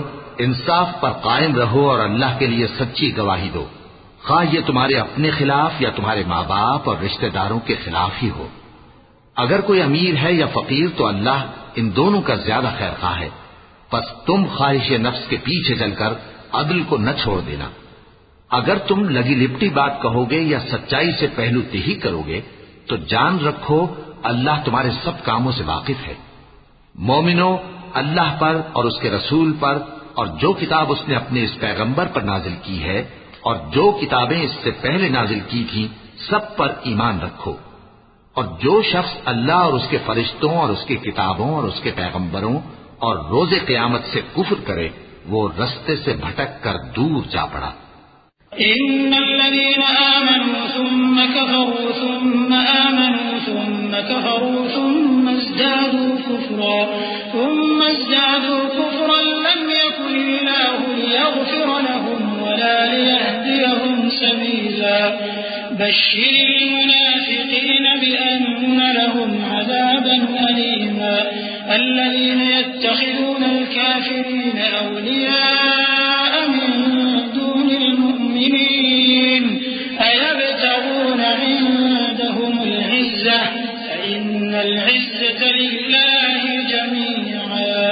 انصاف پر قائم رہو اور اللہ کے لیے سچی گواہی دو، خواہ یہ تمہارے اپنے خلاف یا تمہارے ماں باپ اور رشتہ داروں کے خلاف ہی ہو۔ اگر کوئی امیر ہے یا فقیر تو اللہ ان دونوں کا زیادہ خیر خواہ ہے، پس تم خواہش نفس کے پیچھے چل کر عدل کو نہ چھوڑ دینا۔ اگر تم لگی لپٹی بات کہو گے یا سچائی سے پہلو تہی کرو گے تو جان رکھو اللہ تمہارے سب کاموں سے واقف ہے۔ مومنو، اللہ پر اور اس کے رسول پر اور جو کتاب اس نے اپنے اس پیغمبر پر نازل کی ہے اور جو کتابیں اس سے پہلے نازل کی تھیں سب پر ایمان رکھو، اور جو شخص اللہ اور اس کے فرشتوں اور اس کی کتابوں اور اس کے پیغمبروں اور روز قیامت سے کفر کرے وہ رستے سے بھٹک کر دور جا پڑا۔ إن الذين آمنوا ثم كفروا ثم آمنوا ثم كفروا ثم ازدادوا كفرا لم يكن الله ليغفر لهم ولا ليهديهم سبيلا بشر المنافقين بأن لهم عذابا أليما الذين يتخذون الكافرين أولياء من دون المؤمنين أيبتغون عندهم العزة فإن العزة لله جميعا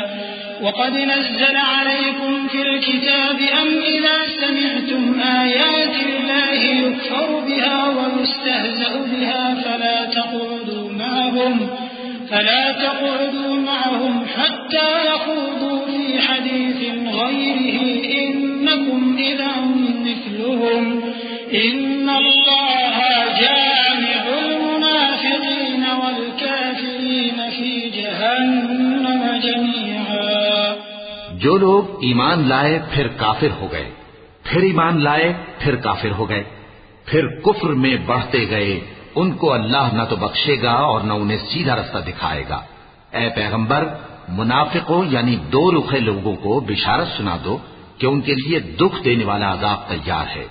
وقد نزل عليكم في الكتاب أم إذا سمعتم آيات الله يكفر بها ويستهزأ بها فلا تقعدوا معهم حتى يخوضوا في حديث غيره إنكم إذا مثلهم إن الله جامع المنافقين والكافرين في جهنم جميعا۔ جو لوگ ایمان لائے پھر کافر ہو گئے، پھر ایمان لائے پھر کافر ہو گئے، پھر کفر میں بڑھتے گئے، ان کو اللہ نہ تو بخشے گا اور نہ انہیں سیدھا رستہ دکھائے گا۔ اے پیغمبر، منافقوں یعنی دو رخے لوگوں کو بشارت سنا دو کہ ان کے لیے دکھ دینے والا عذاب تیار ہے۔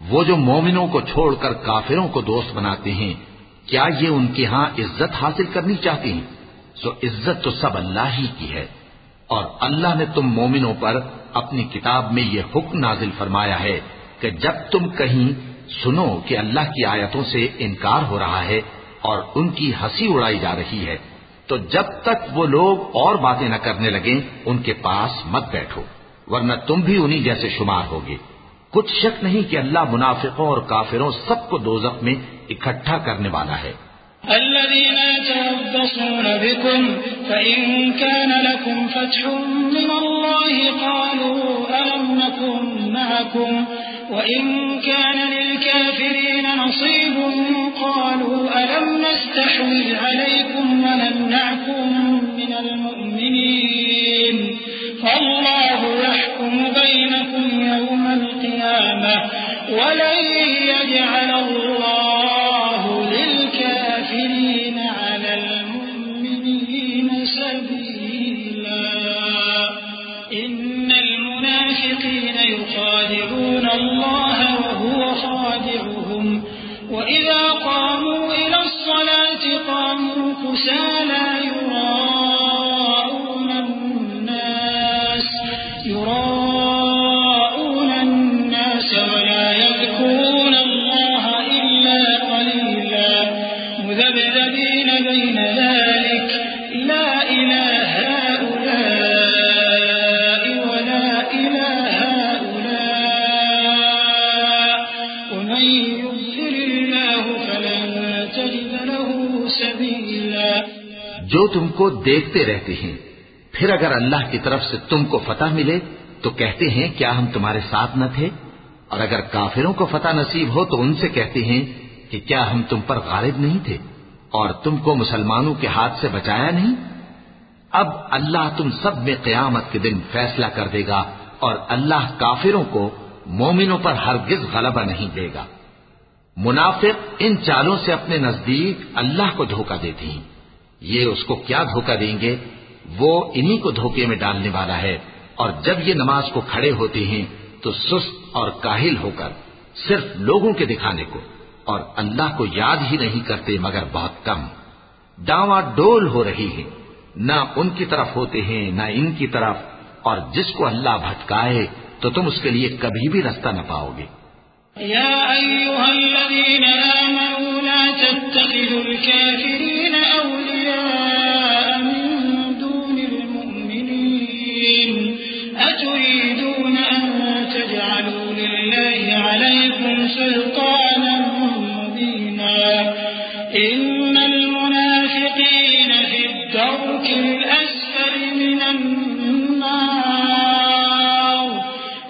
وہ جو مومنوں کو چھوڑ کر کافروں کو دوست بناتے ہیں، کیا یہ ان کے ہاں عزت حاصل کرنی چاہتے ہیں؟ سو عزت تو سب اللہ ہی کی ہے۔ اور اللہ نے تم مومنوں پر اپنی کتاب میں یہ حکم نازل فرمایا ہے کہ جب تم کہیں سنو کہ اللہ کی آیتوں سے انکار ہو رہا ہے اور ان کی ہنسی اڑائی جا رہی ہے، تو جب تک وہ لوگ اور باتیں نہ کرنے لگیں ان کے پاس مت بیٹھو، ورنہ تم بھی انہی جیسے شمار ہوگے۔ کچھ شک نہیں کہ اللہ منافقوں اور کافروں سب کو دوزخ میں اکٹھا کرنے والا ہے۔ الذين يتربصون بكم فإن كان لكم فتح من الله قالوا ألم نكن معكم وإن كان للكافرين نصيب قالوا ألم نستحوذ عليكم ونمنعكم من المؤمنين فالله يحكم بينكم يوم القيامة ولن يجعل الله للكافرين على المؤمنين سبيلا إن المنافقين يخادعون الله وهو خادعهم وإذا قاموا إلى الصلاة قاموا كسالى يراءون الناس ولا يذكرون الله إلا قليلا مذبذبين بين ذلك لا إلى هؤلاء ولا إلى هؤلاء ومن يضلل الله فلن تجد له سبيلا۔ جو تم کو دیکھتے رہتے ہیں، پھر اگر اللہ کی طرف سے تم کو فتح ملے تو کہتے ہیں کیا ہم تمہارے ساتھ نہ تھے، اور اگر کافروں کو فتح نصیب ہو تو ان سے کہتے ہیں کہ کیا ہم تم پر غالب نہیں تھے اور تم کو مسلمانوں کے ہاتھ سے بچایا نہیں۔ اب اللہ تم سب میں قیامت کے دن فیصلہ کر دے گا اور اللہ کافروں کو مومنوں پر ہرگز غلبہ نہیں دے گا۔ منافق ان چالوں سے اپنے نزدیک اللہ کو دھوکہ دیتے ہیں، یہ اس کو کیا دھوکہ دیں گے؟ وہ انہی کو دھوکے میں ڈالنے والا ہے۔ اور جب یہ نماز کو کھڑے ہوتے ہیں تو سست اور کاہل ہو کر صرف لوگوں کے دکھانے کو اور اللہ کو یاد ہی نہیں کرتے مگر بہت کم۔ ڈاواں ڈول ہو رہی ہے، نہ ان کی طرف ہوتے ہیں نہ ان کی طرف، اور جس کو اللہ بھٹکائے تو تم اس کے لیے کبھی بھی رستہ نہ پاؤ گے۔ يا أيها الذين آمنوا لا تتخذوا الكافرين أولياء من دون المؤمنين أتريدون أن تجعلوا لله عليكم سلطانا مبينا إن المنافقين في الدرك الأسفل من النار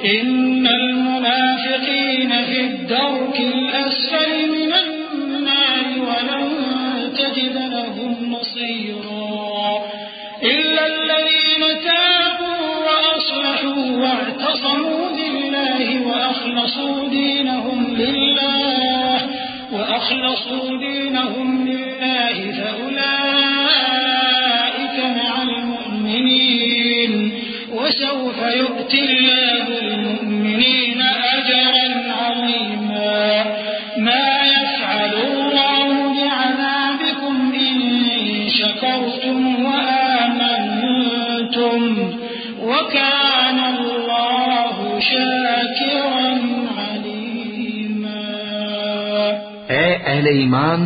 إن المنافقين في الدرك الأسفل من النار ولن تجد لهم نصيرا إلا الذين تابوا وأصلحوا واعتصموا بالله وأخلصوا دينهم لله فأولئك مع المؤمنين وسوف يؤتي الله المؤمنين أجرا عظيما ما يفعل الله بعذابكم إن شكرتم وآمنتم وكان الله شاكرا عليما۔ اے اہل ایمان،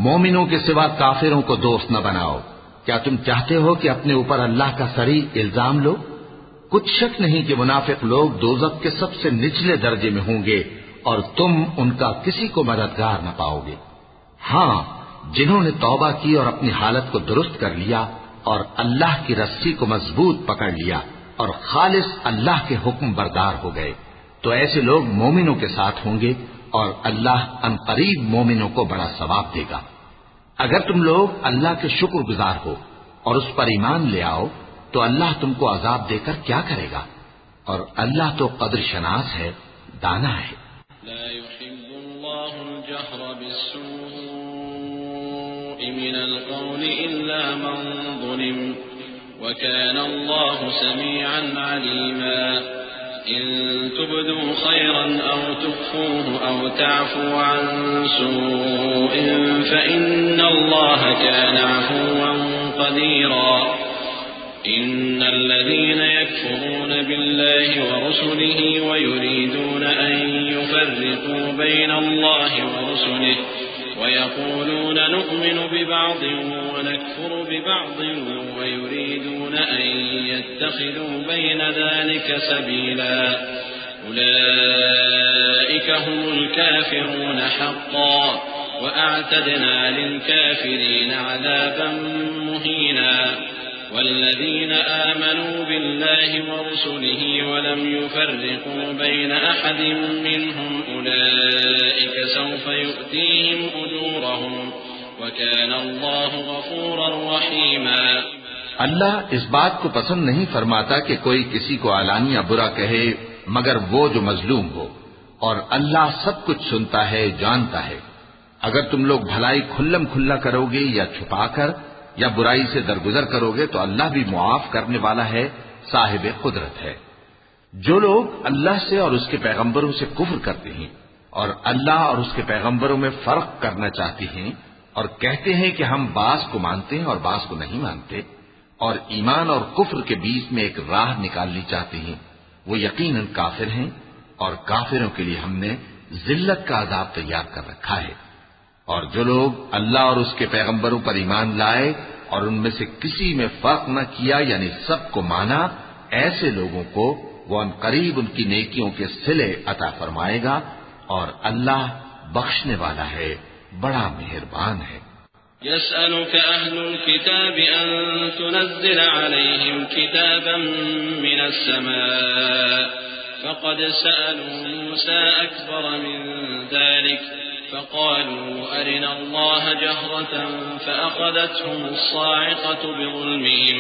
مومنوں کے سوا کافروں کو دوست نہ بناؤ۔ کیا تم چاہتے ہو کہ اپنے اوپر اللہ کا صریح الزام لو؟ کچھ شک نہیں کہ منافق لوگ دوزخ کے سب سے نچلے درجے میں ہوں گے اور تم ان کا کسی کو مددگار نہ پاؤ گے۔ ہاں، جنہوں نے توبہ کی اور اپنی حالت کو درست کر لیا اور اللہ کی رسی کو مضبوط پکڑ لیا اور خالص اللہ کے حکم بردار ہو گئے تو ایسے لوگ مومنوں کے ساتھ ہوں گے اور اللہ عنقریب مومنوں کو بڑا ثواب دے گا۔ اگر تم لوگ اللہ کے شکر گزار ہو اور اس پر ایمان لے آؤ تو اللہ تم کو عذاب دے کر کیا کرے گا، اور اللہ تو قدر شناس ہے، دانا ہے۔ لا يحب الله الجهر بالسوء من القول إلا من ظلم وكان الله سميعا عليما۔ إن تبدوا خيرا أو تخفوه أو تعفوا عن سوء فإن الله كان عفوا قديرا إن الذين يكفرون بالله ورسله ويريدون أن يفرقوا بين الله ورسله ويقولون نؤمن ببعض ونكفر ببعض ويريدون أن يتخذوا بين ذلك سبيلا أولئك هم الكافرون حقا وأعتدنا للكافرين عذابا مهينا والذين آمنوا بالله ورسله ولم يفرقوا بين أحد منهم أولئك سوف يؤتيهم أجورهم وكان الله غفورا رحيما. اللہ اس بات کو پسند نہیں فرماتا کہ کوئی کسی کو علانیہ برا کہے مگر وہ جو مظلوم ہو، اور اللہ سب کچھ سنتا ہے، جانتا ہے. اگر تم لوگ بھلائی کھلم کھلا کرو گے یا چھپا کر یا برائی سے درگزر کرو گے تو اللہ بھی معاف کرنے والا ہے، صاحب قدرت ہے. جو لوگ اللہ سے اور اس کے پیغمبروں سے کفر کرتے ہیں اور اللہ اور اس کے پیغمبروں میں فرق کرنا چاہتے ہیں اور کہتے ہیں کہ ہم بعض کو مانتے ہیں اور بعض کو نہیں مانتے، اور ایمان اور کفر کے بیچ میں ایک راہ نکالنی چاہتے ہیں، وہ یقیناً کافر ہیں، اور کافروں کے لیے ہم نے ذلت کا عذاب تیار کر رکھا ہے. اور جو لوگ اللہ اور اس کے پیغمبروں پر ایمان لائے اور ان میں سے کسی میں فرق نہ کیا یعنی سب کو مانا، ایسے لوگوں کو وہ ان قریب ان کی نیکیوں کے صلے عطا فرمائے گا، اور اللہ بخشنے والا ہے، بڑا مہربان ہے. يسألك أهل الكتاب أن تنزل عليهم كتابا من السماء فقد سألوا موسى أكبر من ذلك فقالوا أرنا الله جهرة فأخذتهم الصاعقة بظلمهم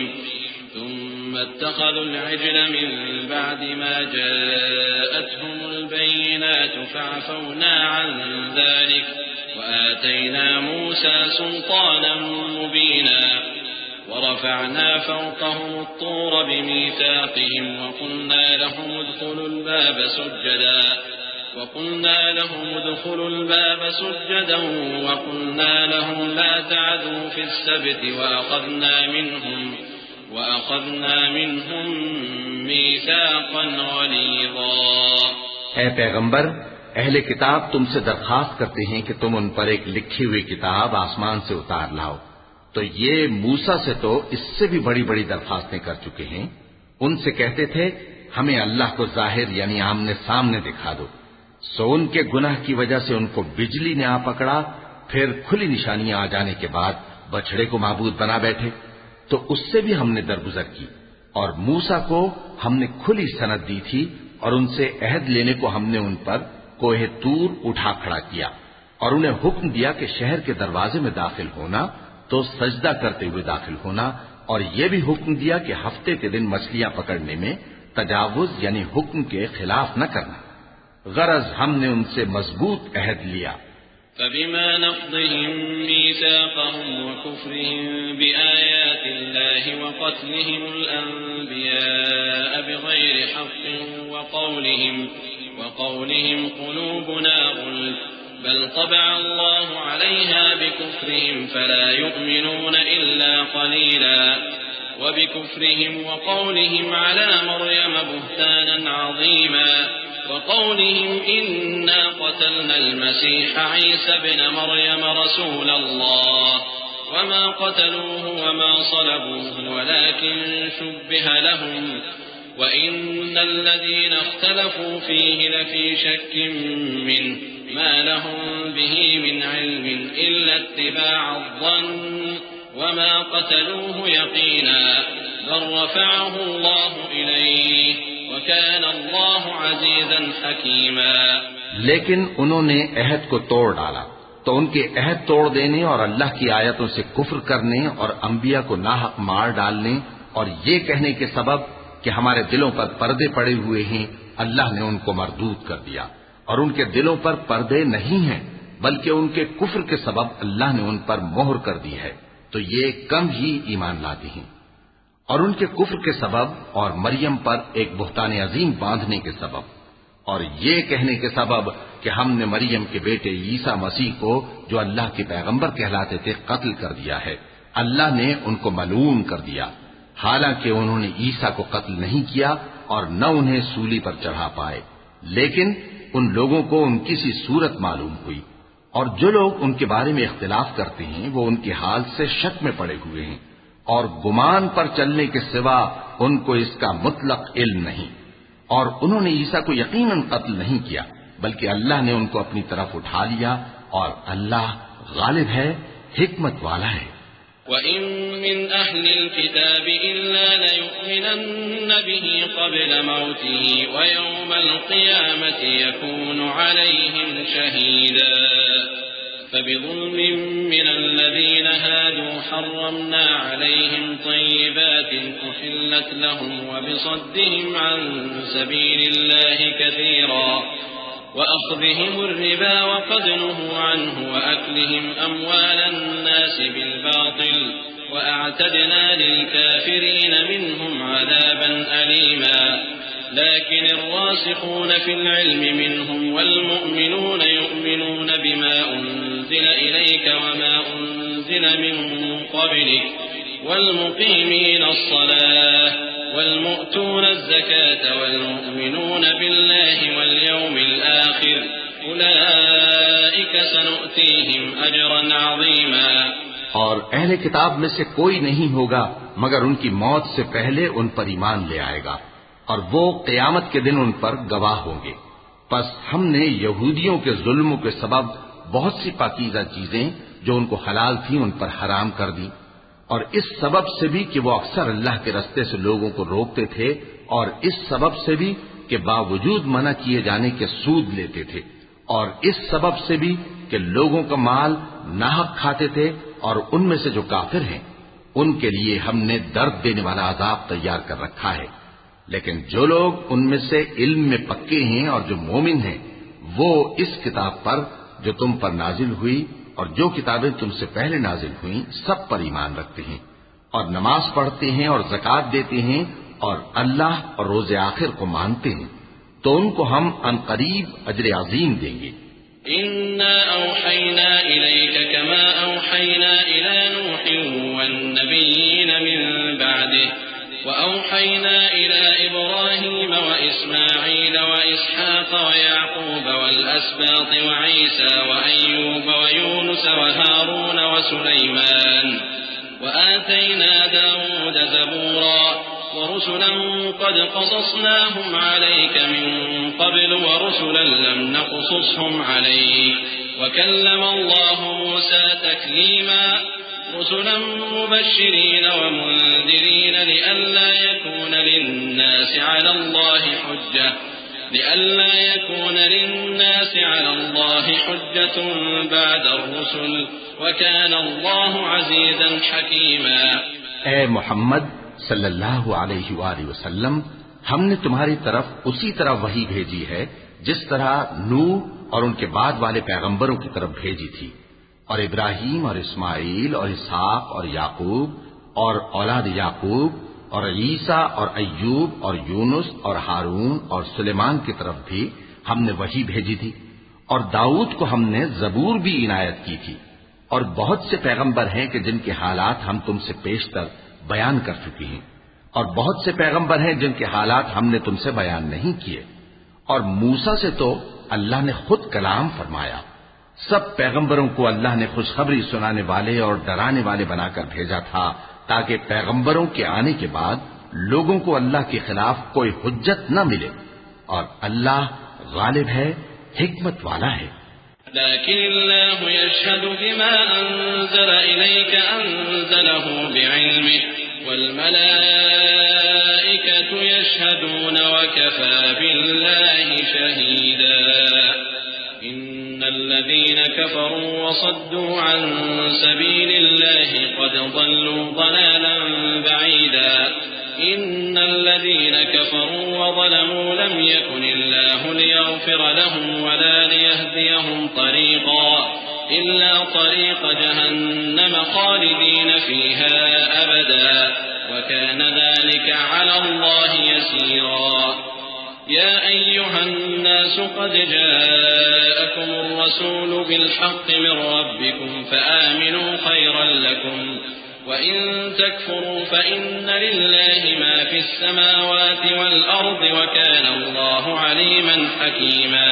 ثم اتخذوا العجل من بعد ما جاءتهم البينات فعفونا عن ذلك وآتينا موسى سلطانا مبينا ورفعنا فوقهم الطور بميثاقهم وقلنا لهم ادخلوا الباب سجدا وقلنا لهم لا تعدوا في السبت وأخذنا منهم ميثاقا غليظا. اے پیغمبر، اہل کتاب تم سے درخواست کرتے ہیں کہ تم ان پر ایک لکھی ہوئی کتاب آسمان سے اتار لاؤ. تو یہ موسیٰ سے تو اس سے بھی بڑی بڑی درخواستیں کر چکے ہیں. ان سے کہتے تھے ہمیں اللہ کو ظاہر یعنی آمنے سامنے دکھا دو. سو ان کے گناہ کی وجہ سے ان کو بجلی نے آ پکڑا، پھر کھلی نشانیاں آ جانے کے بعد بچڑے کو معبود بنا بیٹھے. تو اس سے بھی ہم نے درگزر کی، اور موسیٰ کو ہم نے کھلی سند دی تھی، اور ان سے عہد لینے کو ہم نے ان پر کوہ طور اٹھا کھڑا کیا، اور انہیں حکم دیا کہ شہر کے دروازے میں داخل ہونا تو سجدہ کرتے ہوئے داخل ہونا، اور یہ بھی حکم دیا کہ ہفتے کے دن مچھلیاں پکڑنے میں تجاوز یعنی حکم کے خلاف نہ کرنا. غرض ہم نے ان سے مضبوط عہد لیا. فبما نقضهم ميثاقهم وكفرهم بآيات الله وقتلهم الأنبياء بغير حق وقولهم قلوبنا غلف بل طبع الله عليها بكفرهم فلا يؤمنون إلا قليلا وبكفرهم وقولهم على مريم بهتانا عظيما وقولهم إنا قتلنا المسيح عيسى ابن مريم رسول الله وما قتلوه وما صلبوه ولكن شبه لهم وإن الذين اختلفوا فيه لفي شك منه ما لهم به من علم إلا اتباع الظن وما قتلوه يقينا بل رفعه الله إليه وكان الله عزيزا حكيما. لیکن انہوں نے عہد کو توڑ ڈالا تو ان کے عہد توڑ دینے اور اللہ کی آیتوں سے کفر کرنے اور انبیاء کو ناحق مار ڈالنے اور یہ کہنے کے سبب کہ ہمارے دلوں پر پردے پڑے ہوئے ہیں، اللہ نے ان کو مردود کر دیا. اور ان کے دلوں پر پردے نہیں ہیں بلکہ ان کے کفر کے سبب اللہ نے ان پر مہر کر دی ہے، تو یہ کم ہی ایمان لاتے ہیں. اور ان کے کفر کے سبب اور مریم پر ایک بہتان عظیم باندھنے کے سبب اور یہ کہنے کے سبب کہ ہم نے مریم کے بیٹے عیسیٰ مسیح کو جو اللہ کے پیغمبر کہلاتے تھے قتل کر دیا ہے، اللہ نے ان کو ملعون کر دیا، حالانکہ انہوں نے عیسیٰ کو قتل نہیں کیا اور نہ انہیں سولی پر چڑھا پائے، لیکن ان لوگوں کو ان کی سی صورت معلوم ہوئی، اور جو لوگ ان کے بارے میں اختلاف کرتے ہیں وہ ان کے حال سے شک میں پڑے ہوئے ہیں، اور گمان پر چلنے کے سوا ان کو اس کا مطلق علم نہیں، اور انہوں نے عیسیٰ کو یقیناً قتل نہیں کیا بلکہ اللہ نے ان کو اپنی طرف اٹھا لیا، اور اللہ غالب ہے، حکمت والا ہے۔ وَإِن مِّنْ أَهْلِ الْكِتَابِ إِلَّا لَيُؤْمِنَنَّ بِهِ قَبْلَ مَوْتِهِ وَيَوْمَ الْقِيَامَةِ يَكُونُ عَلَيْهِمْ شَهِيدًا فَبِظُلْمٍ مِّنَ الَّذِينَ هَادُوا حَرَّمْنَا عَلَيْهِمْ طَيِّبَاتٍ أُحِلَّتْ لَهُمْ وَبِصَدِّهِمْ عَن سَبِيلِ اللَّهِ كَثِيرًا وأخذهم الربا وقد نهوا عنه وأكلهم أموال الناس بالباطل وأعتدنا للكافرين منهم عذابا أليما لكن الراسخون في العلم منهم والمؤمنون يؤمنون بما أنزل إليك وما أنزل من قبلك والمقيمين الصلاة والمؤتون الزكاة والمؤمنون بالله واليوم الآخر أولئك سنؤتيهم أجرا عظيما۔ اور اہل کتاب میں سے کوئی نہیں ہوگا مگر ان کی موت سے پہلے ان پر ایمان لے آئے گا، اور وہ قیامت کے دن ان پر گواہ ہوں گے۔ پس ہم نے یہودیوں کے ظلموں کے سبب بہت سی پاکیزہ چیزیں جو ان کو حلال تھیں ان پر حرام کر دی، اور اس سبب سے بھی کہ وہ اکثر اللہ کے رستے سے لوگوں کو روکتے تھے، اور اس سبب سے بھی کہ باوجود منع کیے جانے کے سود لیتے تھے، اور اس سبب سے بھی کہ لوگوں کا مال ناحق کھاتے تھے، اور ان میں سے جو کافر ہیں ان کے لیے ہم نے درد دینے والا عذاب تیار کر رکھا ہے۔ لیکن جو لوگ ان میں سے علم میں پکے ہیں اور جو مومن ہیں وہ اس کتاب پر جو تم پر نازل ہوئی اور جو کتابیں تم سے پہلے نازل ہوئیں سب پر ایمان رکھتے ہیں، اور نماز پڑھتے ہیں اور زکوٰۃ دیتے ہیں اور اللہ اور روز آخر کو مانتے ہیں، تو ان کو ہم عنقریب اجر عظیم دیں گے۔ إنا أوحينا إليك كما أوحينا إلى نوح والنبيين من بعده وأوحينا إلى إبراهيم وإسماعيل وإسحاق ويعقوب والأسباط وعيسى وأيوب ويونس وهارون وسليمان وآتينا داود زبورا ورسلا قد قصصناهم عليك من قبل ورسلا لم نقصصهم عليك وكلم الله موسى تكليما رسلا مبشرين ومنذرين لئلا يكون للناس على الله حجة بعد الرسل وكان الله عزيزا حكيما۔ اے محمد صلی اللہ علیہ وآلہ وسلم، ہم نے تمہاری طرف اسی طرح وحی بھیجی ہے جس طرح نوح اور ان کے بعد والے پیغمبروں کی طرف بھیجی تھی، اور ابراہیم اور اسماعیل اور اسحاق اور یعقوب اور اولاد یعقوب اور عیسیٰ اور ایوب اور یونس اور ہارون اور سلیمان کی طرف بھی ہم نے وحی بھیجی تھی، اور داؤد کو ہم نے زبور بھی عنایت کی تھی، اور بہت سے پیغمبر ہیں کہ جن کے حالات ہم تم سے پیشتر بیان کر چکی ہیں، اور بہت سے پیغمبر ہیں جن کے حالات ہم نے تم سے بیان نہیں کیے، اور موسیٰ سے تو اللہ نے خود کلام فرمایا۔ سب پیغمبروں کو اللہ نے خوشخبری سنانے والے اور ڈرانے والے بنا کر بھیجا تھا تاکہ پیغمبروں کے آنے کے بعد لوگوں کو اللہ کے خلاف کوئی حجت نہ ملے، اور اللہ غالب ہے، حکمت والا ہے۔ لكن الله يشهد بما أنزل إليك أنزله بعلمه والملائكة يشهدون وكفى بالله شهيدا إن الذين كفروا وصدوا عن سبيل الله قد ضلوا ضلالا بعيدا إن الذين كفروا وظلموا لم يكن الله ليغفر لهم ولا ليهديهم طريقا إلا طريق جهنم خالدين فيها أبدا وكان ذلك على الله يسيرا يا أيها الناس قد جاءكم الرسول بالحق من ربكم فآمنوا خيرا لكم وإن تكفروا فإن لله ما في السماوات والأرض وكان الله عليما حكيما.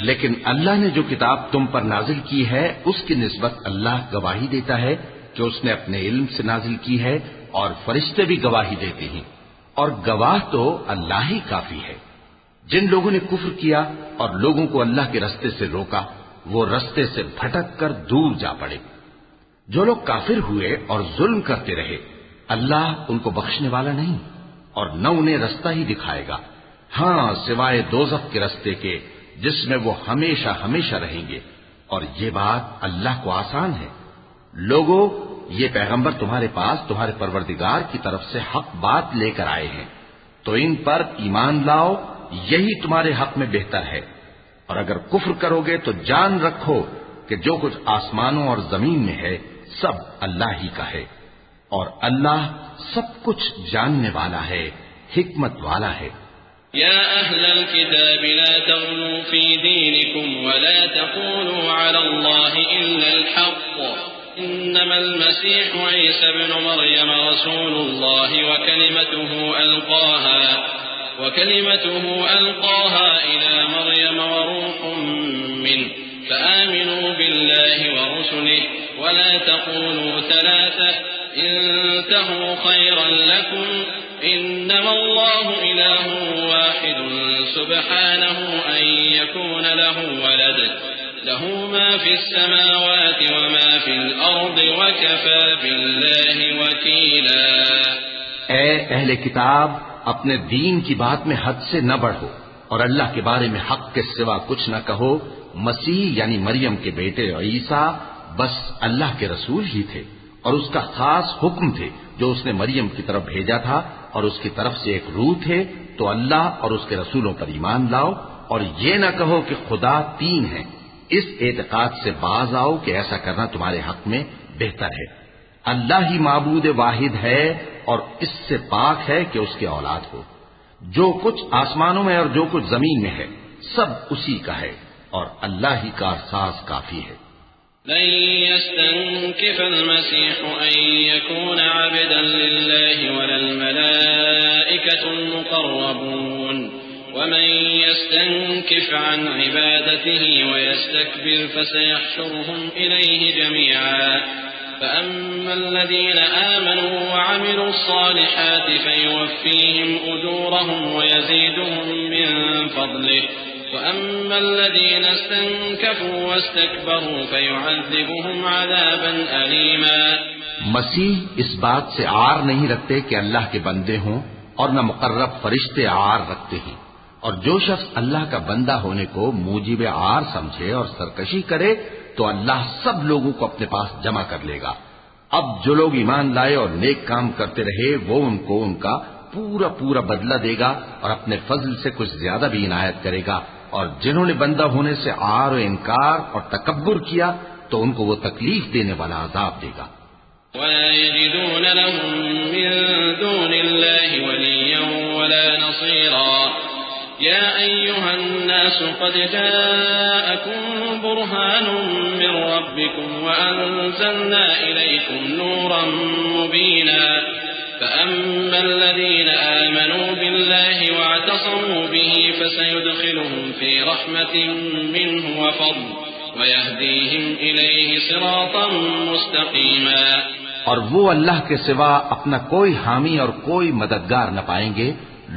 لیکن اللہ نے جو کتاب تم پر نازل کی ہے اس کی نسبت اللہ گواہی دیتا ہے کہ اس نے اپنے علم سے نازل کی ہے اور فرشتے بھی گواہی دیتے ہیں اور گواہ تو اللہ ہی کافی ہے. جن لوگوں نے کفر کیا اور لوگوں کو اللہ کے رستے سے روکا وہ رستے سے بھٹک کر دور جا پڑے. جو لوگ کافر ہوئے اور ظلم کرتے رہے اللہ ان کو بخشنے والا نہیں اور نہ انہیں رستہ ہی دکھائے گا، ہاں سوائے دوزخ کے رستے کے جس میں وہ ہمیشہ ہمیشہ رہیں گے، اور یہ بات اللہ کو آسان ہے. لوگوں، یہ پیغمبر تمہارے پاس تمہارے پروردگار کی طرف سے حق بات لے کر آئے ہیں تو ان پر ایمان لاؤ، یہی تمہارے حق میں بہتر ہے. اور اگر کفر کرو گے تو جان رکھو کہ جو کچھ آسمانوں اور زمین میں ہے سب اللہ ہی کا ہے اور اللہ سب کچھ جاننے والا ہے، حکمت والا ہے. يا أهل الكتاب لا تغلوا في دينكم ولا تقولوا على الله إلا الحق إنما المسيح عيسى بن مريم رسول الله وكلمته ألقاها إلى مريم وروح منه فآمنوا بالله ورسله ولا تقولوا ثلاثة انتهوا خيرا لكم إنما الله إله واحد سبحانه أن يكون له ولد له ما في السماوات وما في الأرض وكفى بالله وكيلا. اے اہل کتاب، اپنے دین کی بات میں حد سے نہ بڑھو اور اللہ کے بارے میں حق کے سوا کچھ نہ کہو. مسیح یعنی مریم کے بیٹے عیسیٰ بس اللہ کے رسول ہی تھے اور اس کا خاص حکم تھے جو اس نے مریم کی طرف بھیجا تھا اور اس کی طرف سے ایک روح تھے. تو اللہ اور اس کے رسولوں پر ایمان لاؤ اور یہ نہ کہو کہ خدا تین ہیں. اس اعتقاد سے باز آؤ کہ ایسا کرنا تمہارے حق میں بہتر ہے. اللہ ہی معبود واحد ہے اور اس سے پاک ہے کہ اس کے اولاد ہو. جو کچھ آسمانوں میں اور جو کچھ زمین میں ہے سب اسی کا ہے اور اللہ ہی کارساز کافی ہے. لن يستنكف المسيح أن يكون عبدا لله ولا الملائكة المقربون ومن يستنكف عن عبادته ويستكبر فسيحشرهم إليه جميعا فأما الذين آمنوا وعملوا الصالحات فيوفيهم أجورهم ويزيدهم من فضله وأما الذين استنكفوا واستكبروا فيعذبهم عذابا أليما. مسیح اس بات سے عار نہیں رکھتے کہ اللہ کے بندے ہوں اور نہ مقرب فرشتے عار رکھتے ہیں، اور جو شخص اللہ کا بندہ ہونے کو موجب عار سمجھے اور سرکشی کرے تو اللہ سب لوگوں کو اپنے پاس جمع کر لے گا. اب جو لوگ ایمان لائے اور نیک کام کرتے رہے وہ ان کو ان کا پورا پورا بدلہ دے گا اور اپنے فضل سے کچھ زیادہ بھی عنایت کرے گا. اور جنہوں نے بندہ ہونے سے عار و انکار اور تکبر کیا تو ان کو وہ تکلیف دینے والا عذاب دے گا. ولا يجدون لهم من دون الله وليا ولا نصيرا. يا أيها الناس قد جاءكم برهان من ربكم وأنزلنا إليكم نورا مبينا فأما الذين آمنوا بالله واعتصموا به فسيدخلهم في رحمة منه وفضل ويهديهم إليه صراطا مستقيما. اور وہ اللہ کے سوا اپنا کوئی حامی اور کوئی مددگار نہ پائیں گے.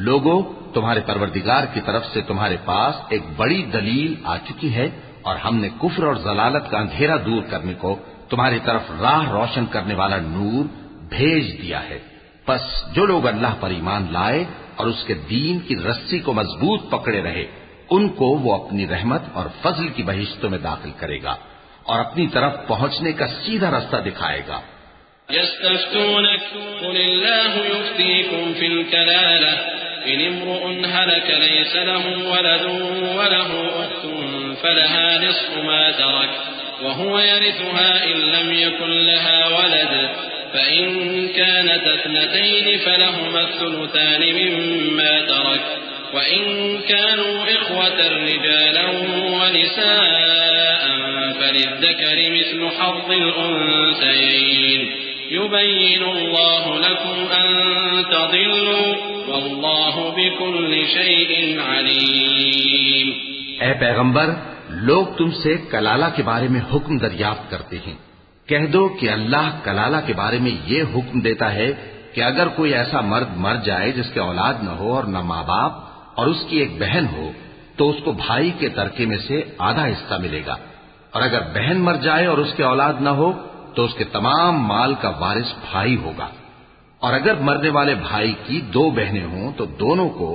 لوگوں، تمہارے پروردگار کی طرف سے تمہارے پاس ایک بڑی دلیل آ چکی ہے اور ہم نے کفر اور ضلالت کا اندھیرا دور کرنے کو تمہاری طرف راہ روشن کرنے والا نور بھیج دیا ہے. پس جو لوگ اللہ پر ایمان لائے اور اس کے دین کی رسی کو مضبوط پکڑے رہے ان کو وہ اپنی رحمت اور فضل کی بہشتوں میں داخل کرے گا اور اپنی طرف پہنچنے کا سیدھا رستہ دکھائے گا. يستفتونك قل الله يفتيكم في الكلالة إن امرؤ هلك ليس له ولد وله أخت فلها نصف ما ترك وهو يرثها إن لم يكن لها ولد فإن كانت اثنتين فلهما الثلثان مما ترك وإن كانوا إخوة رجالا ونساء فللذكر مثل حظ الأنثيين يبين الله لكم أن تضلوا والله بكل شيء عليم۔ اے پیغمبر، لوگ تم سے کلالہ کے بارے میں حکم دریافت کرتے ہیں، کہہ دو کہ اللہ کلالہ کے بارے میں یہ حکم دیتا ہے کہ اگر کوئی ایسا مرد مر جائے جس کے اولاد نہ ہو اور نہ ماں باپ اور اس کی ایک بہن ہو تو اس کو بھائی کے ترکے میں سے آدھا حصہ ملے گا، اور اگر بہن مر جائے اور اس کے اولاد نہ ہو تو اس کے تمام مال کا وارث بھائی ہوگا، اور اگر مرنے والے بھائی کی 2 بہنیں ہوں تو دونوں کو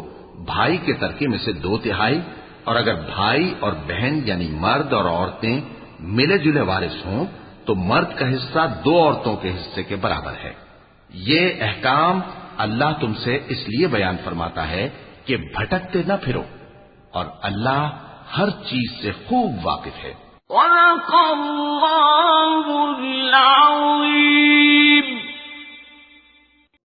بھائی کے ترکے میں سے 2/3، اور اگر بھائی اور بہن یعنی مرد اور عورتیں ملے جلے وارث ہوں تو مرد کا حصہ 2 عورتوں کے حصے کے برابر ہے۔ یہ احکام اللہ تم سے اس لیے بیان فرماتا ہے کہ بھٹکتے نہ پھرو، اور اللہ ہر چیز سے خوب واقف ہے۔ صدق اللہ العظیم۔